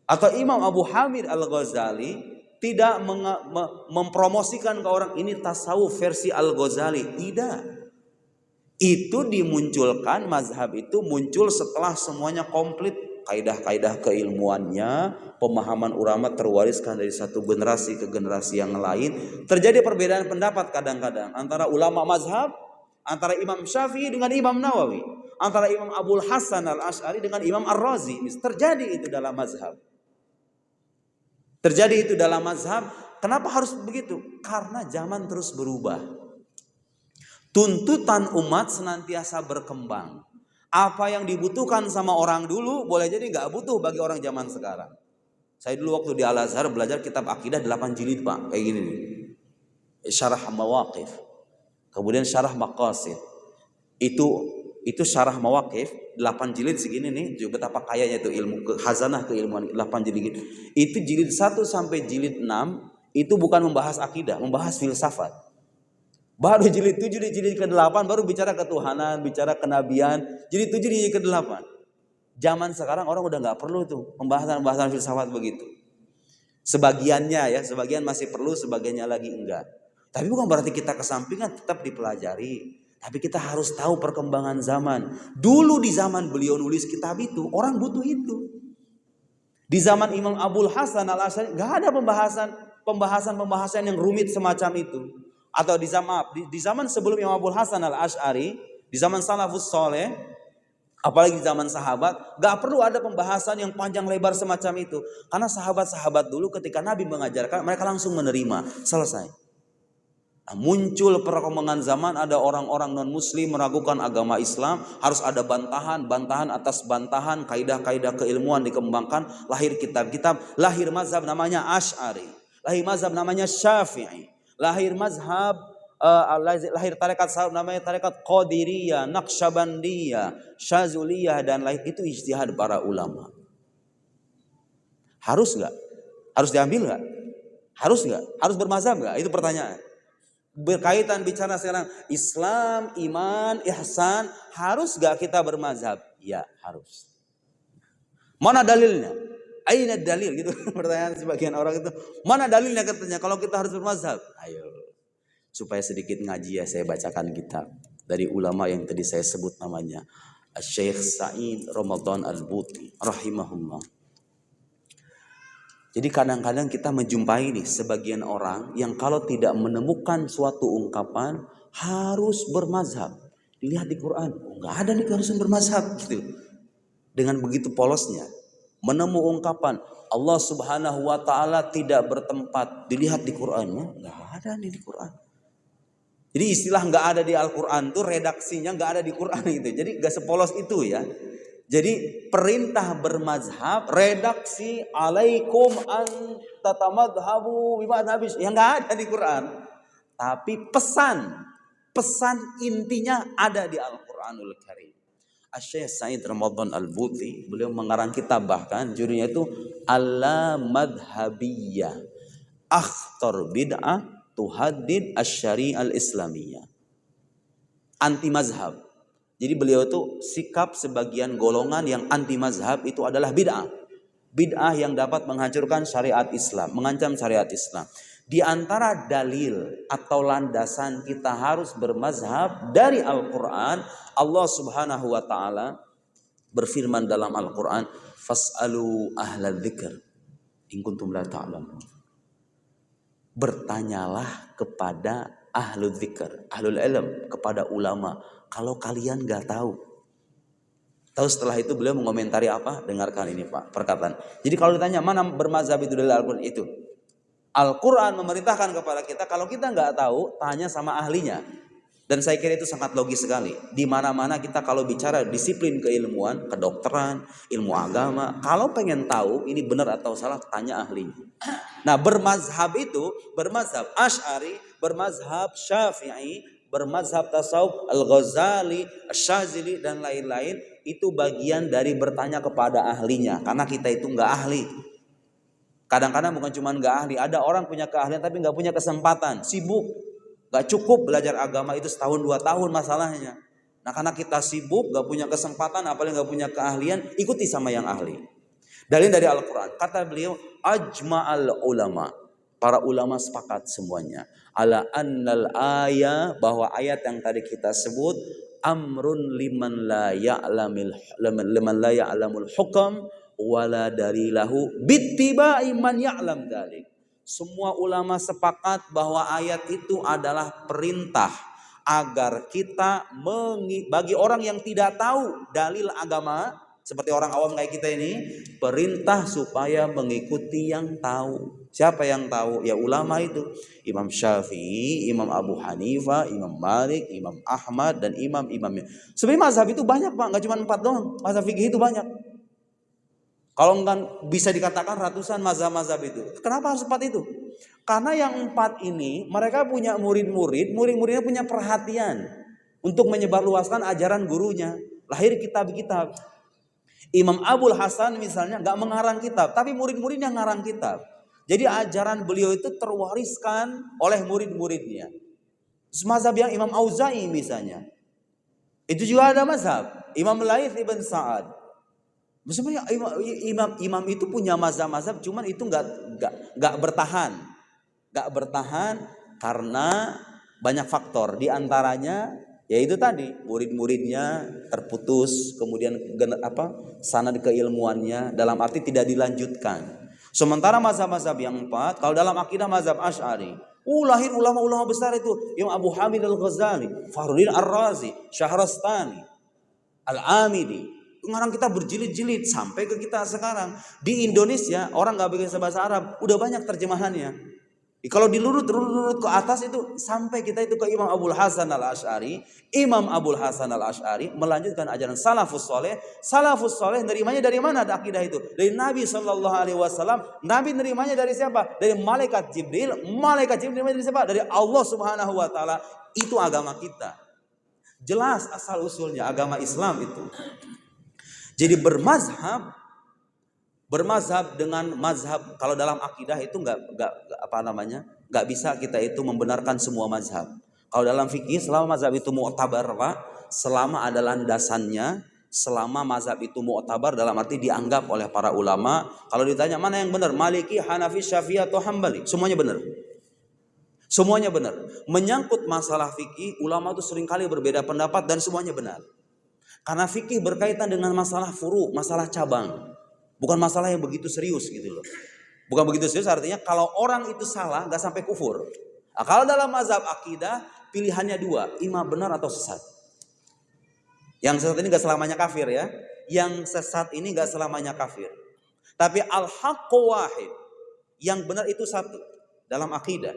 atau Imam Abu Hamid Al-Ghazali tidak mempromosikan ke orang ini tasawuf versi Al-Ghazali. Tidak. Itu dimunculkan, mazhab itu muncul setelah semuanya komplit. Kaidah-kaidah keilmuannya, pemahaman ulama terwariskan dari satu generasi ke generasi yang lain. Terjadi perbedaan pendapat kadang-kadang antara ulama mazhab, antara Imam Syafi'i dengan Imam Nawawi, antara Imam Abul Hasan Al-Asy'ari dengan Imam Ar-Razi. Terjadi itu dalam mazhab. Kenapa harus begitu? Karena zaman terus berubah. Tuntutan umat senantiasa berkembang. Apa yang dibutuhkan sama orang dulu boleh jadi gak butuh bagi orang zaman sekarang. Saya dulu waktu di Al-Azhar belajar kitab akidah 8 jilid Pak. Kayak gini nih. Syarah Mawaqif. Kemudian syarah Maqasid. Itu syarah Mawaqif 8 jilid segini nih. Juga betapa kayanya itu ilmu, khazanah keilmuan 8 jilid. Itu jilid 1 sampai jilid 6. Itu bukan membahas akidah, membahas filsafat. Baru jilid 7, jilid ke-8 baru bicara ketuhanan, bicara kenabian. Jilid 7, jilid ke-8. Zaman sekarang orang udah gak perlu tuh pembahasan filsafat begitu. Sebagiannya ya, sebagian masih perlu, sebagiannya lagi enggak. Tapi bukan berarti kita kesampingan, tetap dipelajari. Tapi kita harus tahu perkembangan zaman. Dulu di zaman beliau nulis kitab itu, orang butuh itu. Di zaman Imam Abul Hasan Al-Asy'ari nggak ada pembahasan yang rumit semacam itu. Atau di zaman sebelum Imam Abul Hasan Al-Asy'ari, di zaman salafus soleh, apalagi di zaman sahabat, nggak perlu ada pembahasan yang panjang lebar semacam itu. Karena sahabat-sahabat dulu ketika Nabi mengajarkan, mereka langsung menerima, selesai. Nah, muncul perkembangan zaman, ada orang-orang non-muslim meragukan agama Islam, harus ada bantahan atas bantahan, kaidah-kaidah keilmuan dikembangkan, lahir kitab-kitab, lahir mazhab namanya Asy'ari, lahir mazhab namanya Syafi'i, lahir mazhab lahir tarekat namanya tarekat Qadiriyah, Naqsyabandiyah, Syazuliyah, dan lain itu ijtihad para ulama. Harus nggak? Harus diambil nggak? Harus nggak? Harus bermazhab nggak? Itu pertanyaan. Berkaitan bicara sekarang Islam, iman, ihsan, harus gak kita bermazhab? Ya harus. Mana dalilnya? Aina dalil gitu pertanyaan sebagian orang itu. Mana dalilnya katanya kalau kita harus bermazhab? Ayo. Supaya sedikit ngaji ya saya bacakan kitab dari ulama yang tadi saya sebut namanya. Syekh Sa'id Ramadan Al-Buti rahimahullah. Jadi kadang-kadang kita menjumpai nih sebagian orang yang kalau tidak menemukan suatu ungkapan harus bermazhab. Dilihat di Quran, nggak ada nih harus bermazhab gitu. Dengan begitu polosnya, menemu ungkapan Allah Subhanahu wa taala tidak bertempat, dilihat di Quran, nggak ada nih di Quran. Jadi istilah nggak ada di Al-Quran tuh redaksinya nggak ada di Quran gitu. Jadi nggak sepolos itu ya. Jadi perintah bermazhab, redaksi alaikum an tatamadhabu bimadhabis, yang nggak ada di Quran. Tapi pesan intinya ada di Al-Quranul Karim. Syekh Sa'id Ramadan Al-Buti, beliau mengarang kitab bahkan judulnya itu Al-Madhabiyah, Akhtar Bid'ah Tuhaddid Asy-Syari'ah Al-Islamiyah. Anti mazhab. Jadi beliau itu sikap sebagian golongan yang anti mazhab itu adalah bid'ah. Bid'ah yang dapat menghancurkan syariat Islam, mengancam syariat Islam. Di antara dalil atau landasan kita harus bermazhab dari Al-Quran, Allah Subhanahu wa taala berfirman dalam Al-Quran, "Fas'alu ahla dzikr in kuntum la ta'lamun." Bertanyalah kepada ahlu dzikr, ahlul ilm, kepada ulama kalau kalian gak tahu. Tahu setelah itu beliau mengomentari apa? Dengarkan ini Pak, perkataan. Jadi kalau ditanya mana bermazhab itu dari Al-Quran itu. Al-Quran memerintahkan kepada kita kalau kita gak tahu tanya sama ahlinya. Dan saya kira itu sangat logis sekali. Di mana-mana kita kalau bicara disiplin keilmuan, kedokteran, ilmu agama, kalau pengen tahu ini benar atau salah tanya ahlinya. Nah bermazhab itu, bermazhab Asy'ari, bermazhab Syafi'i, bermazhab tasawuf Al-Ghazali, Asy-Syadzili dan lain-lain itu bagian dari bertanya kepada ahlinya karena kita itu nggak ahli. Kadang-kadang bukan cuma nggak ahli, ada orang punya keahlian tapi nggak punya kesempatan, sibuk, nggak cukup belajar agama itu setahun 2 tahun masalahnya. Nah karena kita sibuk, nggak punya kesempatan, apalagi nggak punya keahlian, ikuti sama yang ahli. Dalil dari Al-Quran, kata beliau, ajma'al ulama. Para ulama sepakat semuanya. Ala annal ayah, bahwa ayat yang tadi kita sebut, amrun liman la ya'lamul hukam, wala dalilahu bittiba'i man ya'lam dalik. Semua ulama sepakat bahwa ayat itu adalah perintah agar kita bagi orang yang tidak tahu dalil agama, seperti orang awam kayak kita ini, perintah supaya mengikuti yang tahu. Siapa yang tahu? Ya ulama itu. Imam Syafi'i, Imam Abu Hanifah, Imam Malik, Imam Ahmad, dan imam-imamnya. Sebenarnya mazhab itu banyak Pak, gak cuma 4 doang. Mazhab fikih itu banyak. Kalau enggak bisa dikatakan ratusan mazhab-mazhab itu. Kenapa harus 4 itu? Karena yang 4 ini mereka punya murid-muridnya punya perhatian untuk menyebarluaskan ajaran gurunya. Lahir kitab-kitab. Imam Abul Hasan misalnya gak mengarang kitab, tapi murid-muridnya ngarang kitab. Jadi ajaran beliau itu terwariskan oleh murid-muridnya. Mazhab yang Imam Auza'i misalnya, itu juga ada mazhab. Imam Laits ibn Sa'ad. Sebenarnya imam itu punya mazhab-mazhab, cuman itu nggak bertahan. Nggak bertahan karena banyak faktor. Di antaranya Ya itu tadi, murid-muridnya terputus, kemudian sanad keilmuannya dalam arti tidak dilanjutkan. Sementara mazhab-mazhab yang 4, kalau dalam akidah mazhab Asy'ari, lahir ulama-ulama besar itu, Imam Abu Hamid Al-Ghazali, Fakhruddin Ar-Razi, Syahrastani, Al-Amidi. Sekarang kita berjilid-jilid sampai ke kita sekarang. Di Indonesia orang nggak bisa bahasa Arab, udah banyak terjemahannya. Kalau dilurut ke atas itu sampai kita itu ke Imam Abul Hasan Al-Asy'ari. Imam Abul Hasan Al-Asy'ari melanjutkan ajaran salafus soleh. Salafus soleh nerimanya dari mana akidah itu? Dari Nabi Shallallahu Alaihi Wasallam. Nabi nerimanya dari siapa? Dari malaikat Jibril. Malaikat Jibril nerimanya dari siapa? Dari Allah Subhanahu Wa Taala. Itu agama kita. Jelas asal usulnya agama Islam itu. Jadi bermazhab dengan mazhab, kalau dalam akidah itu nggak bisa kita itu membenarkan semua mazhab. Kalau dalam fikih selama mazhab itu mu'tabar, Pak, selama ada landasannya, selama mazhab itu mu'tabar dalam arti dianggap oleh para ulama. Kalau ditanya mana yang benar, Maliki, Hanafi, Syafi'i atau Hambali, semuanya benar. Semuanya benar. Menyangkut masalah fikih, ulama itu seringkali berbeda pendapat dan semuanya benar. Karena fikih berkaitan dengan masalah furu, masalah cabang. Bukan masalah yang begitu serius gitu loh. Bukan begitu serius artinya kalau orang itu salah gak sampai kufur. Nah, kalau dalam mazhab akidah pilihannya 2, imam benar atau sesat. Yang sesat ini gak selamanya kafir ya. Yang sesat ini gak selamanya kafir. Tapi al-haqqu wahid. Yang benar itu satu dalam akidah.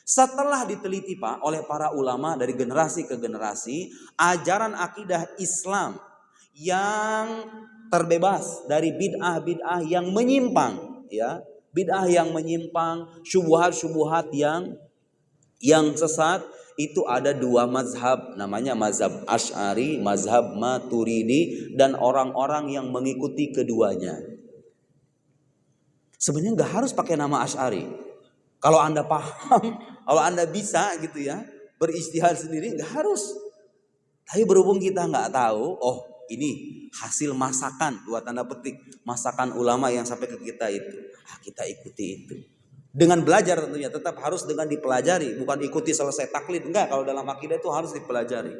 Setelah diteliti Pak oleh para ulama dari generasi ke generasi, ajaran akidah Islam yang terbebas dari bid'ah-bid'ah yang menyimpang, ya, bid'ah yang menyimpang, syubhat-syubhat yang sesat, itu ada 2 mazhab, namanya mazhab Asy'ari, mazhab Maturidi, dan orang-orang yang mengikuti keduanya. Sebenarnya nggak harus pakai nama Asy'ari. Kalau Anda paham, kalau Anda bisa gitu ya, beristihad sendiri nggak harus. Tapi berhubung kita nggak tahu, ini hasil masakan, buat tanda petik, masakan ulama yang sampai ke kita itu. Kita ikuti itu. Dengan belajar tentunya, tetap harus dengan dipelajari. Bukan ikuti selesai taklid. Enggak, kalau dalam akidah itu harus dipelajari.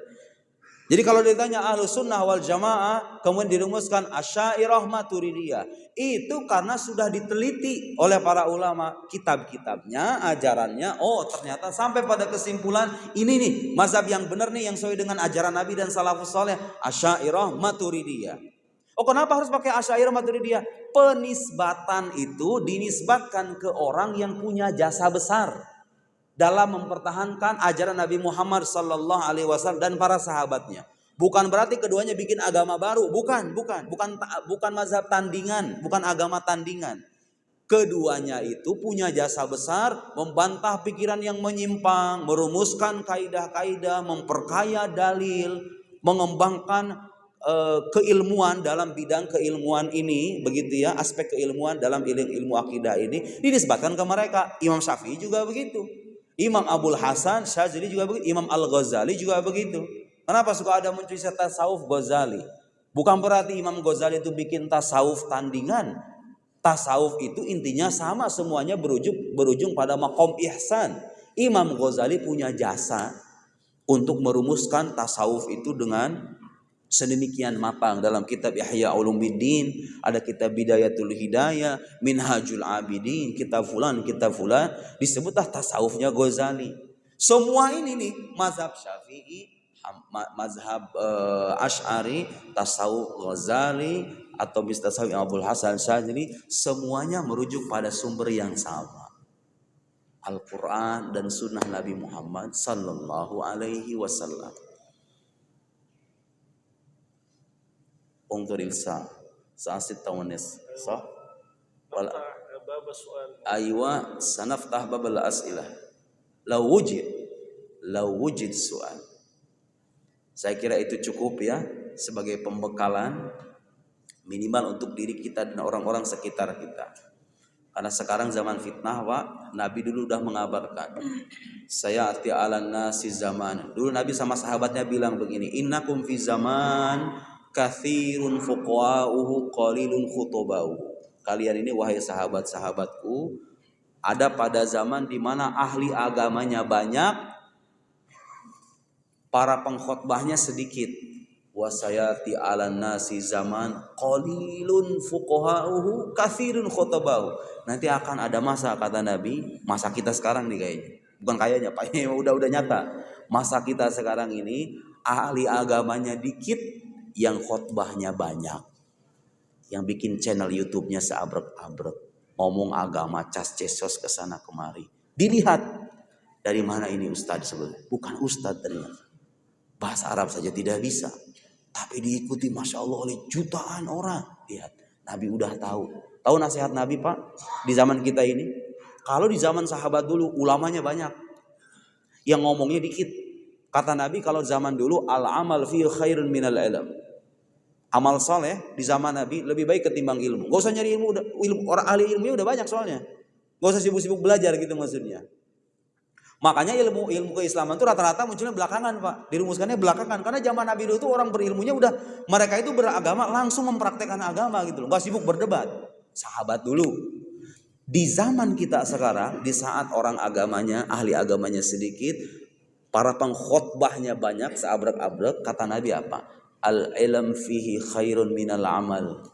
Jadi kalau ditanya Ahlus Sunnah wal Jamaah, kemudian dirumuskan Asy'ariyah Maturidiyah. Itu karena sudah diteliti oleh para ulama. Kitab-kitabnya, ajarannya, ternyata sampai pada kesimpulan, ini nih mazhab yang benar nih, yang sesuai dengan ajaran Nabi dan salafus saleh, Asy'ariyah Maturidiyah. Kenapa harus pakai Asy'ariyah Maturidiyah? Penisbatan itu dinisbatkan ke orang yang punya jasa besar dalam mempertahankan ajaran Nabi Muhammad sallallahu alaihi wasallam dan para sahabatnya. Bukan berarti keduanya bikin agama baru, bukan mazhab tandingan, bukan agama tandingan. Keduanya itu punya jasa besar, membantah pikiran yang menyimpang, merumuskan kaidah-kaidah, memperkaya dalil, mengembangkan keilmuan dalam bidang keilmuan ini, begitu ya, aspek keilmuan dalam ilmu akidah ini dinisbatkan ke mereka. Imam Syafi'i juga begitu. Imam Abul Hasan Syadzili juga begitu, Imam Al-Ghazali juga begitu. Kenapa suka ada muncul istilah tasawuf Ghazali? Bukan berarti Imam Ghazali itu bikin tasawuf tandingan. Tasawuf itu intinya sama, semuanya berujung pada maqam ihsan. Imam Ghazali punya jasa untuk merumuskan tasawuf itu dengan sedemikian matang. Dalam kitab Ihya Ulumuddin, ada kitab Bidayatul Hidayah, Minhajul Abidin, kitab fulan, disebutlah tasawufnya Ghazali. Semua ini nih mazhab Syafi'i, mazhab Asy'ari, tasawuf Ghazali atau tasawuf Abul Hasan Syadzili, semuanya merujuk pada sumber yang sama, Al-Quran dan Sunnah Nabi Muhammad sallallahu alaihi wasallam. انظر الساعة الساعة 6:30 صح؟ أيوة سنفتح باب الأسئلة لو وجد سؤال. Saya kira itu cukup ya sebagai pembekalan minimal untuk diri kita dan orang-orang sekitar kita. Karena sekarang zaman fitnah, Pak. Nabi dulu udah mengabarkan, saya ati alan nasi zaman. Dulu Nabi sama sahabatnya bilang begini, innakum fi zaman kathirun fuqa'uhu qalilun khutobau. Kalian ini wahai sahabat-sahabatku, ada pada zaman di mana ahli agamanya banyak para pengkhotbahnya sedikit. Wasayati 'alan nasi zaman qalilun fuqahauhu katsirun khotabahu. Nanti akan ada masa, kata Nabi, masa kita sekarang nih kayaknya. Bukan kayaknya, Pak, udah nyata. Masa kita sekarang ini ahli agamanya dikit, yang khotbahnya banyak. Yang bikin channel YouTube-nya seabrek-abrek, ngomong agama cas-cesos ke sana kemari. Dilihat dari mana ini ustadz sebenarnya? Bukan ustadz ternyata. Bahasa Arab saja tidak bisa. Tapi diikuti Masya Allah oleh jutaan orang. Lihat, Nabi udah tahu. Tahu nasihat Nabi, Pak? Di zaman kita ini. Kalau di zaman sahabat dulu ulamanya banyak, yang ngomongnya dikit. Kata Nabi kalau zaman dulu al-amal fi khairun minal ilm. Amal soleh di zaman Nabi lebih baik ketimbang ilmu. Gak usah nyari ilmu, orang ahli ilmunya udah banyak soalnya. Gak usah sibuk-sibuk belajar gitu maksudnya. Makanya ilmu keislaman itu rata-rata munculnya belakangan, Pak. Dirumuskannya belakangan. Karena zaman Nabi dulu itu orang berilmunya udah, mereka itu beragama langsung mempraktekkan agama gitu loh. Gak sibuk berdebat. Sahabat dulu. Di zaman kita sekarang, di saat orang agamanya, ahli agamanya sedikit, para pengkhotbahnya banyak, seabrek-abrek, kata Nabi apa? Al-ilm fihi khairun minal amal.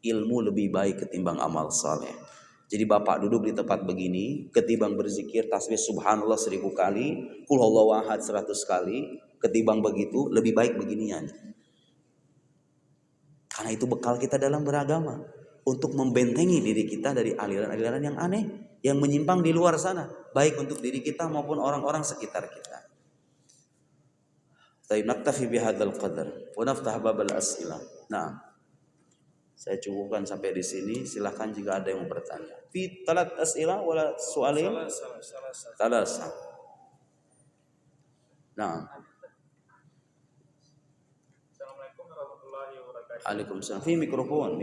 Ilmu lebih baik ketimbang amal saleh. Jadi bapak duduk di tempat begini, ketimbang berzikir tasbih subhanallah 1000 kali, qul huwallahu ahad 100 kali, ketimbang begitu lebih baik beginian. Karena itu bekal kita dalam beragama, untuk membentengi diri kita dari aliran-aliran yang aneh, yang menyimpang di luar sana, baik untuk diri kita maupun orang-orang sekitar kita. Tayyib, naktafi bihadzal qadar wa naftah babal as'ilah. Nah, saya cukupkan sampai di sini. Silahkan jika ada yang mau bertanya. Fi talat as'ilah wala su'alin? Talasa. Nah. Assalamualaikum warahmatullahi wabarakatuh. Waalaikumsalam. Fi mikrofon.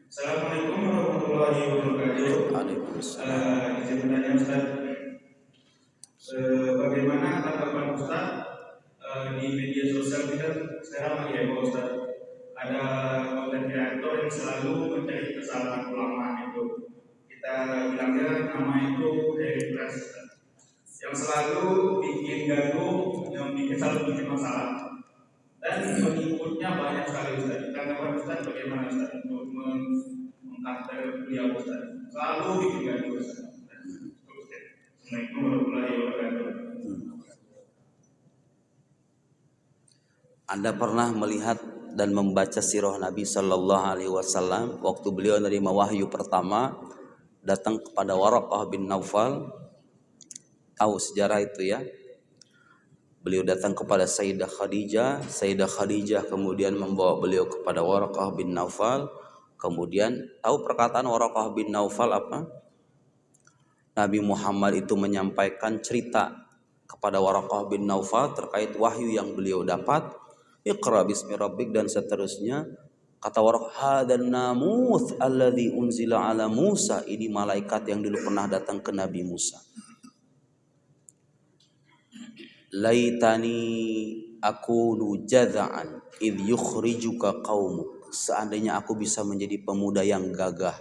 Assalamualaikum warahmatullahi wabarakatuh. Waalaikumsalam. Izin bertanya Ustaz, bagaimana tanggapan Ustaz di media sosial kita sekarang ya Pak Ustaz, ada konten kreator yang selalu mencari kesalahan ulama itu. Kita bilangnya nama itu dari press, yang selalu bikin gaduh, yang selalu bikin masalah. Dan pengikutnya banyak sekali Ustaz. Tanggapan Ustaz bagaimana Ustaz untuk mengkater beliau Ustaz? Selalu bikin gaduh Ustaz. Assalamualaikum warahmatullahi wabarakatuh. Anda pernah melihat dan membaca sirah Nabi Sallallahu Alaihi Wasallam waktu beliau menerima wahyu pertama, datang kepada Waraqah bin Naufal. Tahu sejarah itu ya? Beliau datang kepada Sayyidah Khadijah kemudian membawa beliau kepada Waraqah bin Naufal. Kemudian tahu perkataan Waraqah bin Naufal apa? Nabi Muhammad itu menyampaikan cerita kepada Waraqah bin Naufal terkait wahyu yang beliau dapat. Iqra bismi rabbik dan seterusnya. Kata Waraqah, hadan namuth alladzi unzila ala Musa. Ini malaikat yang dulu pernah datang ke Nabi Musa. Laitani akunu jaza'an idh yukhrijuka qaumuk. Seandainya aku bisa menjadi pemuda yang gagah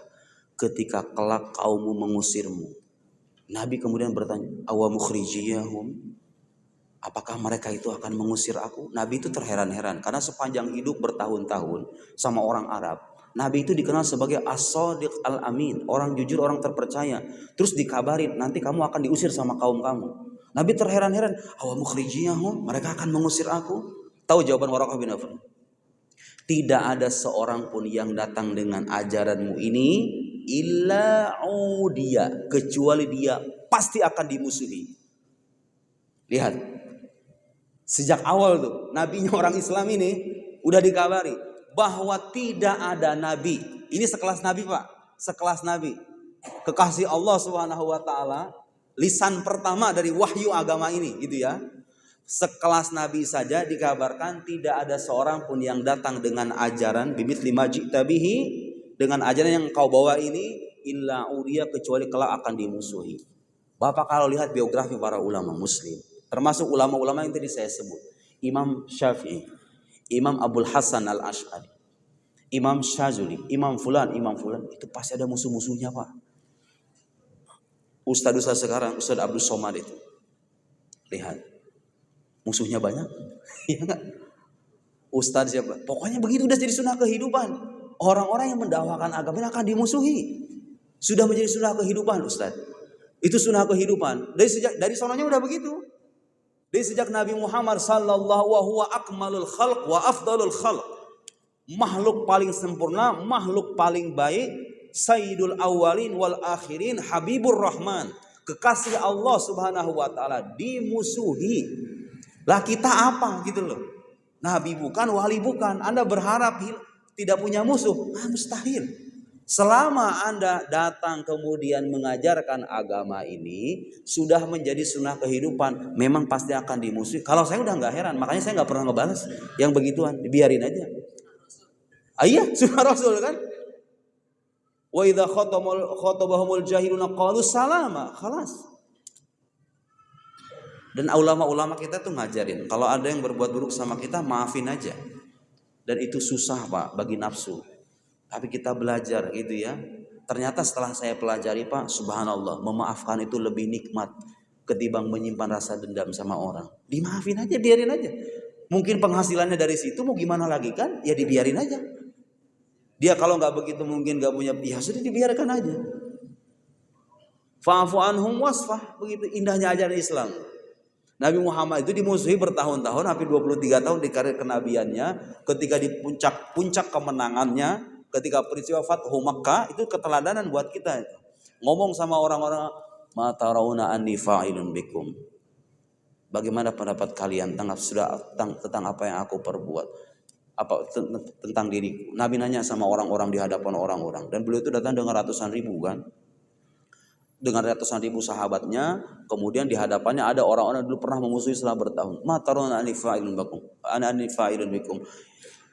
ketika kelak kaummu mengusirmu. Nabi kemudian bertanya, awa mukhrijiyahum? Apakah mereka itu akan mengusir aku? Nabi itu terheran-heran karena sepanjang hidup bertahun-tahun sama orang Arab, Nabi itu dikenal sebagai as-sadiq al-amin, orang jujur, orang terpercaya. Terus dikabarin nanti kamu akan diusir sama kaum kamu. Nabi terheran-heran, awa mukhrijiyahum? Mereka akan mengusir aku? Tahu jawaban Waraqah bin Naufal? Tidak ada seorang pun yang datang dengan ajaranmu ini illa udiya, kecuali dia pasti akan dimusuhi. Lihat, sejak awal tuh nabinya orang Islam ini udah dikabari bahwa tidak ada nabi. Ini sekelas nabi, Pak, sekelas nabi kekasih Allah Subhanahu wa taala, lisan pertama dari wahyu agama ini gitu ya. Sekelas nabi saja dikabarkan tidak ada seorang pun yang datang dengan ajaran bimithli ma ji'ta bihi, dengan ajaran yang kau bawa ini, illa uriya, kecuali kelak akan dimusuhi. Bapak kalau lihat biografi para ulama muslim, Termasuk ulama-ulama yang tadi saya sebut. Imam Syafi'i, Imam Abdul Hasan Al-Asy'ari, Imam Syazuli, Imam Fulan, itu pasti ada musuh-musuhnya Pak. Ustadz sekarang, Ustadz Abdul Somad itu, lihat, musuhnya banyak, ya enggak? Ustadz siapa? Pokoknya begitu udah jadi sunnah kehidupan. Orang-orang yang mendakwakan agama ini akan dimusuhi. Sudah menjadi sunnah kehidupan Ustadz. Itu sunnah kehidupan. Dari sononya udah begitu. Dari sejak Nabi Muhammad sallallahu wa huwa akmalul khalq wa afdalul khalq. Makhluk paling sempurna, makhluk paling baik, sayyidul awwalin wal akhirin, habibur rahman, kekasih Allah Subhanahu wa taala dimusuhi. Lah kita apa gitu loh. Nabi bukan, wali bukan. Anda berharap tidak punya musuh? Mustahil. Selama Anda datang kemudian mengajarkan agama ini, sudah menjadi sunnah kehidupan, memang pasti akan dimusuhi. Kalau saya udah nggak heran, makanya saya nggak pernah ngebalas yang begituan, biarin aja. Iya, sunnah Rasul kan. Wa idza khatabahumul jahiluna qalu salama, khalas. Dan ulama-ulama kita tuh ngajarin, kalau ada yang berbuat buruk sama kita, maafin aja. Dan itu susah Pak, bagi nafsu. Tapi kita belajar gitu ya. Ternyata setelah saya pelajari Pak, subhanallah, memaafkan itu lebih nikmat ketimbang menyimpan rasa dendam sama orang. Dimaafin aja, biarin aja. Mungkin penghasilannya dari situ, mau gimana lagi kan? Ya dibiarin aja. Dia kalau nggak begitu mungkin nggak punya, ya sudah dibiarkan aja. Fa'fu anhum wasfah, begitu indahnya ajaran Islam. Nabi Muhammad itu dimusuhi bertahun-tahun, hampir 23 tahun di karir kenabiannya. Ketika di puncak kemenangannya, ketika peristiwa Fathu Makkah, itu keteladanan buat kita. Ngomong sama orang-orang, ma tarawna anni fa'ilun bikum. Bagaimana pendapat kalian tentang apa yang aku perbuat? Apa tentang diriku? Nabi nanya sama orang-orang di hadapan orang-orang, dan beliau itu datang dengan ratusan ribu kan? Dengan ratusan ribu sahabatnya, kemudian di hadapannya ada orang-orang yang dulu pernah memusuhi selama bertahun. Ma tarawna anni fa'ilun bikum. Ana anni fa'ilun bikum.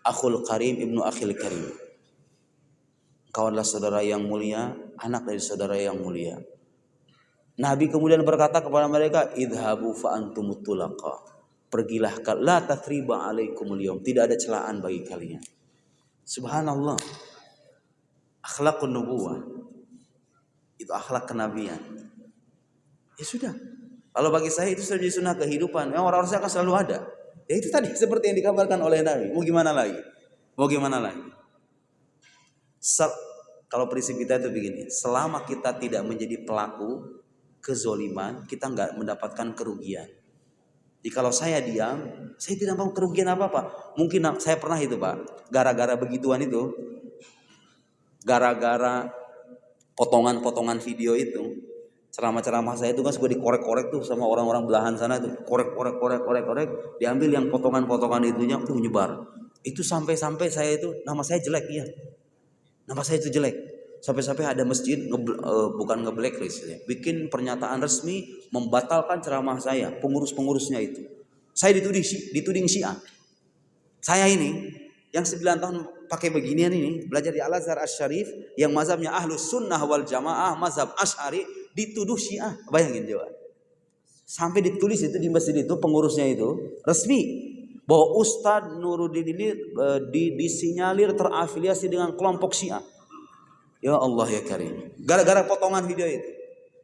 Akhul karim ibnu akhil karim. Kau adalah saudara yang mulia, anak dari saudara yang mulia. Nabi kemudian berkata kepada mereka, idhabu fa antumut tulaqa. Pergilah, la tathriba alaikumul yaum. Tidak ada celaan bagi kalian. Subhanallah. Akhlakun nubuwah. Itu akhlak kenabian. Ya sudah. Kalau bagi saya itu sudah jadi sunnah kehidupan. Memang orang-orang saya akan selalu ada. Ya itu tadi seperti yang dikabarkan oleh Nabi. Mau gimana lagi? Mau gimana lagi? Kalau prinsip kita itu begini. Selama kita tidak menjadi pelaku kezoliman, kita nggak mendapatkan kerugian. Jadi kalau saya diam, saya tidak mau kerugian apa-apa. Mungkin saya pernah itu Pak, gara-gara begituan itu, gara-gara potongan-potongan video itu, ceramah-ceramah saya itu kan suka dikorek-korek tuh sama orang-orang belahan sana tuh, korek, diambil yang potongan-potongan itunya tuh menyebar. Itu sampai-sampai saya itu, nama saya jelek ya, nama saya itu jelek. Sampai-sampai ada masjid bukan nge-blacklist ya, bikin pernyataan resmi membatalkan ceramah saya, pengurus-pengurusnya itu. Saya dituding Syiah. Saya ini yang 9 tahun pakai beginian ini, belajar di Al-Azhar Asy-Syarif yang mazhabnya Ahlus Sunnah wal Jamaah, mazhab Asy'ari, dituduh Syiah. Bayangin coba. Sampai ditulis itu di masjid itu, pengurusnya itu resmi bahwa Ustadz Nuruddin ini disinyalir terafiliasi dengan kelompok Syiah. Ya Allah ya Karim. Gara-gara potongan video itu.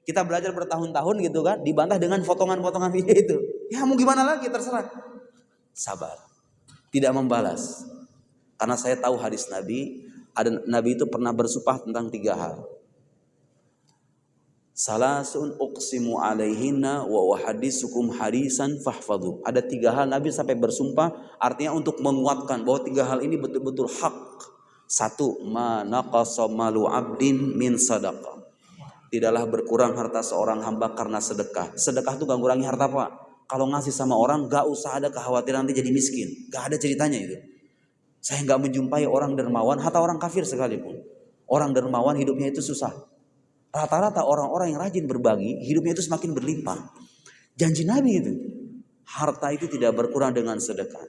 Kita belajar bertahun-tahun gitu kan, dibantah dengan potongan-potongan video itu. Ya mau gimana lagi, terserah. Sabar. Tidak membalas. Karena saya tahu hadis Nabi, Nabi itu pernah bersumpah tentang 3 hal. Salasun uqsimu alaihinna wa wahadisukum hadisan fahfadhu. Ada 3 hal Nabi sampai bersumpah, artinya untuk menguatkan bahwa 3 hal ini betul-betul hak. 1, ma naqasa malu abdin min sadaqah. Tidaklah berkurang harta seorang hamba karena sedekah. Sedekah itu gak ngurangi harta Pak. Kalau ngasih sama orang gak usah ada kekhawatiran nanti jadi miskin. Gak ada ceritanya itu. Saya gak menjumpai orang dermawan, hatta orang kafir sekalipun. Orang dermawan hidupnya itu susah. Rata-rata orang-orang yang rajin berbagi, hidupnya itu semakin berlimpah. Janji Nabi itu. Harta itu tidak berkurang dengan sedekah.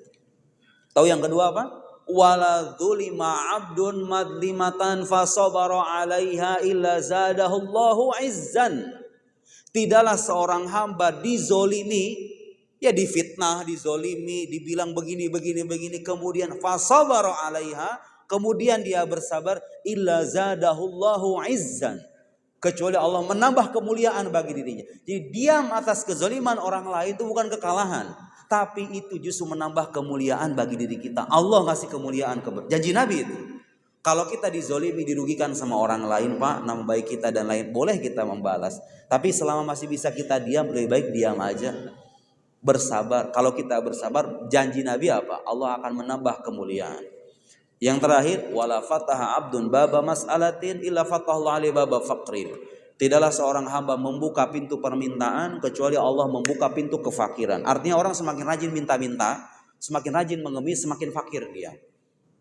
Tahu yang kedua apa? Wala dzulima 'abdun madlimatan fasabara 'alaiha illa zadahullahu 'izzan. Tidaklah seorang hamba dizolimi Ya difitnah, dizolimi, dibilang begini, kemudian fasabara 'alaiha, kemudian dia bersabar, illa zadahullahu izzan, kecuali Allah menambah kemuliaan bagi dirinya. Jadi diam atas kezaliman orang lain itu bukan kekalahan, tapi itu justru menambah kemuliaan bagi diri kita. Allah ngasih kemuliaan, janji Nabi itu. Kalau kita dizolimi, dirugikan sama orang lain, Pak, nama baik kita dan lain, boleh kita membalas. Tapi selama masih bisa kita diam, lebih baik diam aja. Bersabar. Kalau kita bersabar, janji Nabi apa? Allah akan menambah kemuliaan. Yang terakhir, wala fataha abdun baba mas'alatin illa fatahullah alaihi baba faqrin. Tidaklah seorang hamba membuka pintu permintaan kecuali Allah membuka pintu kefakiran. Artinya orang semakin rajin minta-minta, semakin rajin mengemis, semakin fakir dia.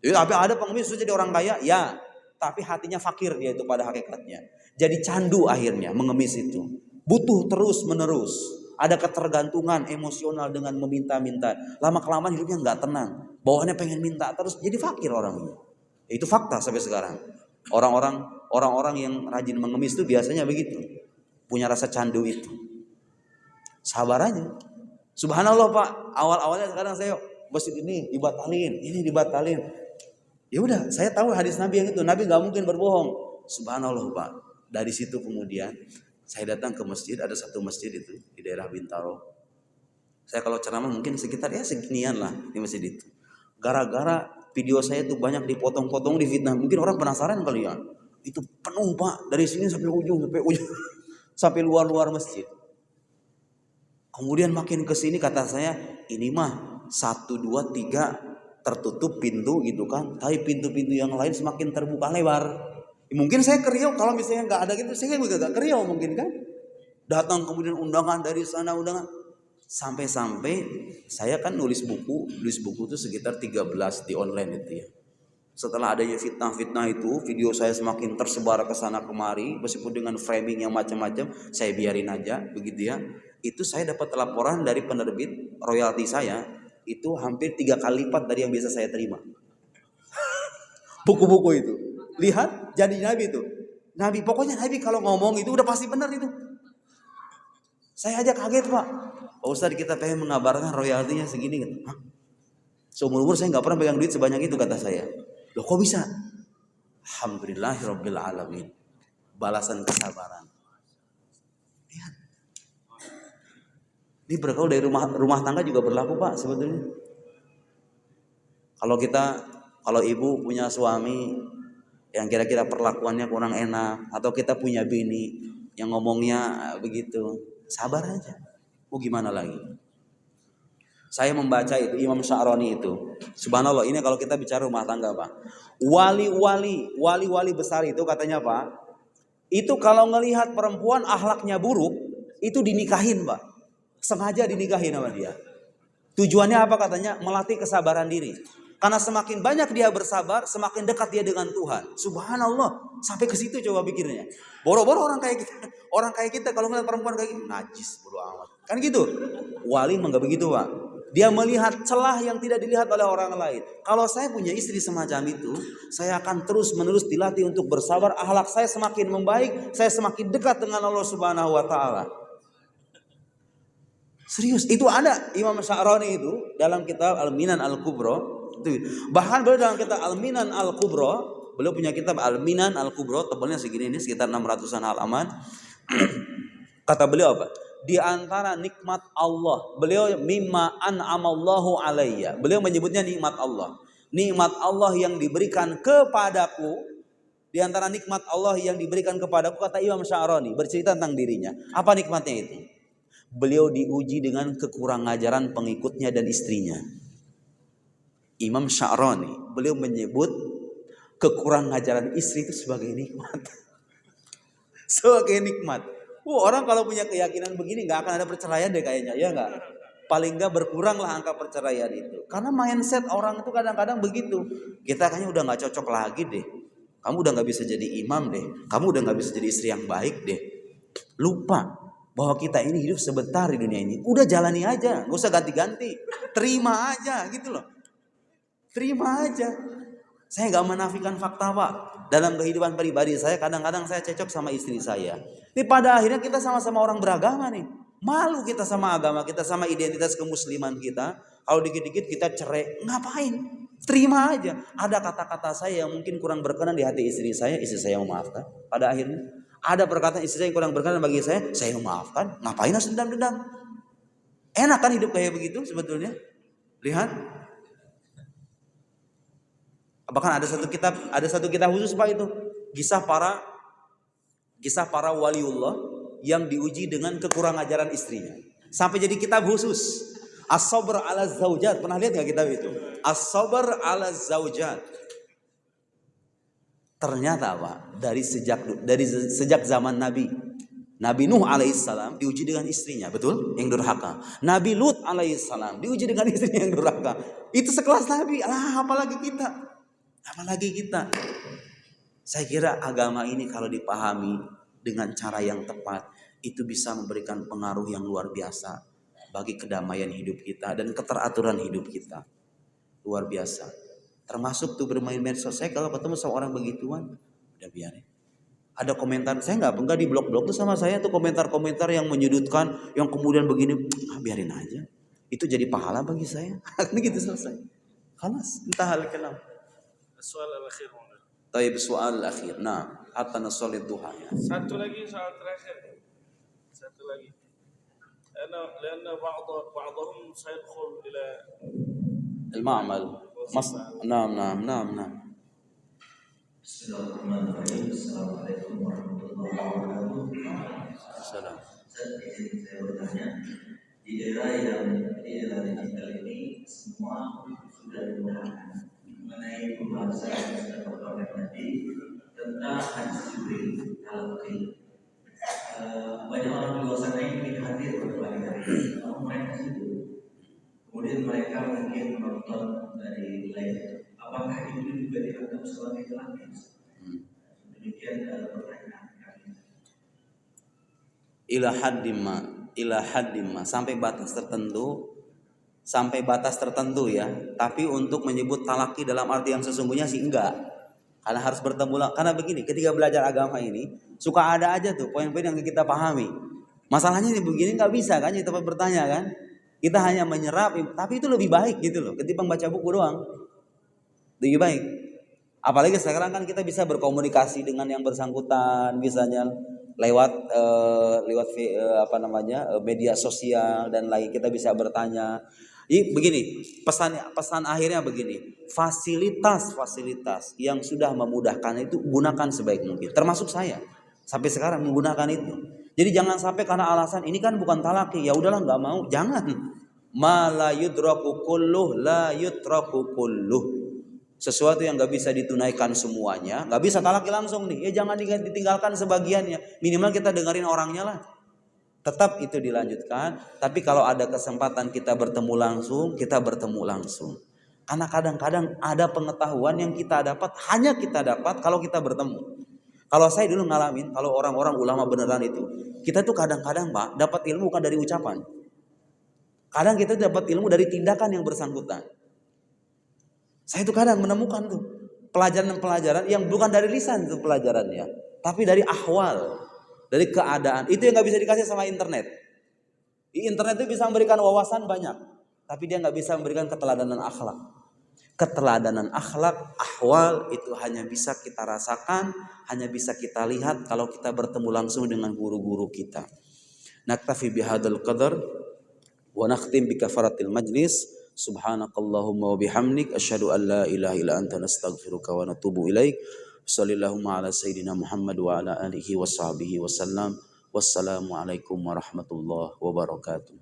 Jadi ada pengemis sudah jadi orang kaya, ya, tapi hatinya fakir dia itu pada hakikatnya. Jadi candu akhirnya mengemis itu. Butuh terus menerus. Ada ketergantungan emosional dengan meminta-minta. Lama-kelamaan hidupnya nggak tenang. Bawaannya pengen minta terus, jadi fakir orang ini. Itu fakta sampai sekarang. Orang-orang yang rajin mengemis itu biasanya begitu. Punya rasa candu itu. Sabar aja. Subhanallah Pak, awal-awalnya sekarang saya masjid ini dibatalin. Ya udah, saya tahu hadis Nabi yang itu. Nabi nggak mungkin berbohong. Subhanallah Pak. Dari situ kemudian saya datang ke masjid, ada satu masjid itu di daerah Bintaro. Saya kalau ceramah mungkin sekitar ya seginian lah di masjid itu. Gara-gara video saya itu banyak dipotong-potong, difitnah. Mungkin orang penasaran kali ya. Itu penuh Pak, dari sini sampai ujung, sampai luar-luar masjid. Kemudian makin ke sini kata saya, ini mah 1, 2, 3 tertutup pintu gitu kan. Tapi pintu-pintu yang lain semakin terbuka lebar. Mungkin saya ke Riau, kalau misalnya nggak ada gitu, saya juga nggak ke Riau mungkin kan. Datang kemudian undangan dari sana, undangan. Sampai-sampai saya kan nulis buku itu sekitar 13 di online itu ya. Setelah adanya fitnah-fitnah itu, video saya semakin tersebar ke sana kemari, meskipun dengan framing yang macam-macam, saya biarin aja begitu ya. Itu saya dapat laporan dari penerbit, royalti saya itu hampir 3 kali lipat dari yang biasa saya terima. Buku-buku itu. Lihat janji Nabi itu. Pokoknya Nabi kalau ngomong itu udah pasti benar itu. Saya aja kaget Pak. Pak Ustadz, kita pengen mengabarkan royaltinya segini. Hah? Seumur-umur saya gak pernah pegang duit sebanyak itu kata saya. Loh kok bisa? Alhamdulillahirabbil alamin. Balasan kesabaran. Lihat. Ini bergaul dari rumah tangga juga berlaku Pak sebetulnya. Kalau ibu punya suami yang kira-kira perlakuannya kurang enak, atau kita punya bini yang ngomongnya begitu, sabar aja. Mau gimana lagi? Saya membaca itu Imam Sya'rani itu. Subhanallah, ini kalau kita bicara rumah tangga Pak. Wali-wali besar itu katanya Pak, itu kalau ngelihat perempuan akhlaknya buruk, itu dinikahin Pak. Sengaja dinikahin sama dia. Tujuannya apa katanya? Melatih kesabaran diri. Karena semakin banyak dia bersabar, semakin dekat dia dengan Tuhan. Subhanallah, sampai ke situ coba pikirnya. Boro-boro orang kayak kita kalau ngeliat perempuan kayak gini, najis, bodo amat. Kan gitu. Wali enggak begitu Pak. Dia melihat celah yang tidak dilihat oleh orang lain. Kalau saya punya istri semacam itu, saya akan terus-menerus dilatih untuk bersabar. Akhlak saya semakin membaik, saya semakin dekat dengan Allah Subhanahu wa taala. Serius, itu ada Imam Sya'rani itu dalam kitab Al-Minan Al-Kubra. Bahkan beliau dalam kitab Al-Minan Al-Kubra, beliau punya kitab Al-Minan Al-Kubra, tebalnya segini ini sekitar 600-an halaman. Kata beliau apa? Di antara nikmat Allah, beliau mimma an'amallahu alayya. Beliau menyebutnya nikmat Allah. Nikmat Allah yang diberikan kepadaku. Di antara nikmat Allah yang diberikan kepadaku, kata Imam Sya'rani, bercerita tentang dirinya. Apa nikmatnya itu? Beliau diuji dengan kekurang ajaran pengikutnya dan istrinya. Imam Sya'rani, beliau menyebut kekurang ajaran istri itu sebagai nikmat. Sebagai nikmat. Orang kalau punya keyakinan begini gak akan ada perceraian deh kayaknya, ya gak? Paling gak berkuranglah angka perceraian itu. Karena mindset orang itu kadang-kadang begitu. Kita kayaknya udah gak cocok lagi deh. Kamu udah gak bisa jadi imam deh. Kamu udah gak bisa jadi istri yang baik deh. Lupa bahwa kita ini hidup sebentar di dunia ini. Udah jalani aja, gak usah ganti-ganti. Terima aja gitu loh. Terima aja. Saya gak menafikan fakta Pak. Dalam kehidupan pribadi saya kadang-kadang saya cocok sama istri saya. Ini pada akhirnya kita sama-sama orang beragama nih. Malu kita sama agama kita, sama identitas kemusliman kita. Kalau dikit-dikit kita cerai, ngapain? Terima aja. Ada kata-kata saya yang mungkin kurang berkenan di hati istri saya memaafkan. Pada akhirnya ada perkataan istri saya yang kurang berkenan bagi saya memaafkan. Ngapain harus dendam-dendam? Enak kan hidup kayak begitu sebetulnya? Lihat. Bahkan ada satu kitab khusus Pak itu. Kisah para waliullah yang diuji dengan kekurang ajaran istrinya. Sampai jadi kitab khusus. As-sabr ala zaujat. Pernah lihat gak kitab itu? As-sabr ala zaujat. Ternyata Pak, dari sejak zaman Nabi Nuh alaihissalam diuji dengan istrinya, betul? Yang durhaka. Nabi Lut alaihissalam diuji dengan istrinya yang durhaka. Itu sekelas Nabi. Apalagi kita. Saya kira agama ini kalau dipahami dengan cara yang tepat, itu bisa memberikan pengaruh yang luar biasa bagi kedamaian hidup kita dan keteraturan hidup kita. Luar biasa. Termasuk tuh bermain medsos. Saya kalau ketemu sama orang begituan, udah biarin. Ada komentar, saya nggak di blog-blog tuh sama saya tuh komentar-komentar yang menyudutkan, yang kemudian begini, biarin aja. Itu jadi pahala bagi saya. Ini gitu selesai. Khalas, entah hal kalam. Soal al-akhir. Taib soal al-akhir. Nah, hatta nasolid duha ya. Satu lagi soal terakhir. لأن بعضهم سيدخل إلى المعمل. نعم. Bismillahirrahmanirrahim. Assalamualaikum warahmatullahi wabarakatuh. Salam. Saya bertanya, di daerah digital ini semua sudah dimudahkan mengenai pembahasan Dr. tadi tentang hadis Jibril al-Qiyam. Banyak orang di luar sana yang ingin hadir berbagai hari, namun mereka sibuk. Kemudian mereka mungkin menonton dari live. Apakah itu juga dianggap sebagai pelanggan? Demikian pertanyaan kami. Ila haddimma sampai batas tertentu ya. Tapi untuk menyebut talaki dalam arti yang sesungguhnya sih enggak. Karena harus bertemu lah. Karena begini, ketika belajar agama ini suka ada aja tuh poin-poin yang kita pahami. Masalahnya ini begini nggak bisa kan? Kita tempat bertanya kan? Kita hanya menyerap, tapi itu lebih baik gitu loh. Ketimbang baca buku doang, lebih baik. Apalagi sekarang kan kita bisa berkomunikasi dengan yang bersangkutan, misalnya lewat media sosial dan lain. Kita bisa bertanya. Begini, pesan akhirnya begini, fasilitas yang sudah memudahkan itu gunakan sebaik mungkin. Termasuk saya sampai sekarang menggunakan itu. Jadi jangan sampai karena alasan ini kan bukan talaki, ya udahlah nggak mau, jangan. Ma la yudraku kulluh la yutraku kulluh. Sesuatu yang nggak bisa ditunaikan semuanya, nggak bisa talaki langsung nih. Ya jangan ditinggalkan sebagiannya. Minimal kita dengerin orangnya lah. Tetap itu dilanjutkan, tapi kalau ada kesempatan kita bertemu langsung, kita bertemu langsung. Karena kadang-kadang ada pengetahuan yang hanya kita dapat kalau kita bertemu. Kalau saya dulu ngalamin, kalau orang-orang ulama beneran itu, kita tuh kadang-kadang Pak, dapat ilmu bukan dari ucapan. Kadang kita dapat ilmu dari tindakan yang bersangkutan. Saya tuh kadang menemukan tuh pelajaran-pelajaran yang bukan dari lisan tuh pelajarannya, tapi dari ahwal. Dari keadaan, itu yang gak bisa dikasih sama internet. Di internet itu bisa memberikan wawasan banyak, tapi dia gak bisa memberikan keteladanan akhlak. Keteladanan akhlak, ahwal itu hanya bisa kita rasakan, hanya bisa kita lihat kalau kita bertemu langsung dengan guru-guru kita. Naktafi bihadzal qadar wa nakhtim bi kafaratil majlis. Subhanakallahumma wa bihamdik asyhadu an la ilaha illa anta nastaghfiruka wa natubu ilaik. Sallallahu ala sayyidina Muhammad wa ala alihi wa sahbihi wasallam. Wassalamualaikum warahmatullahi wabarakatuh.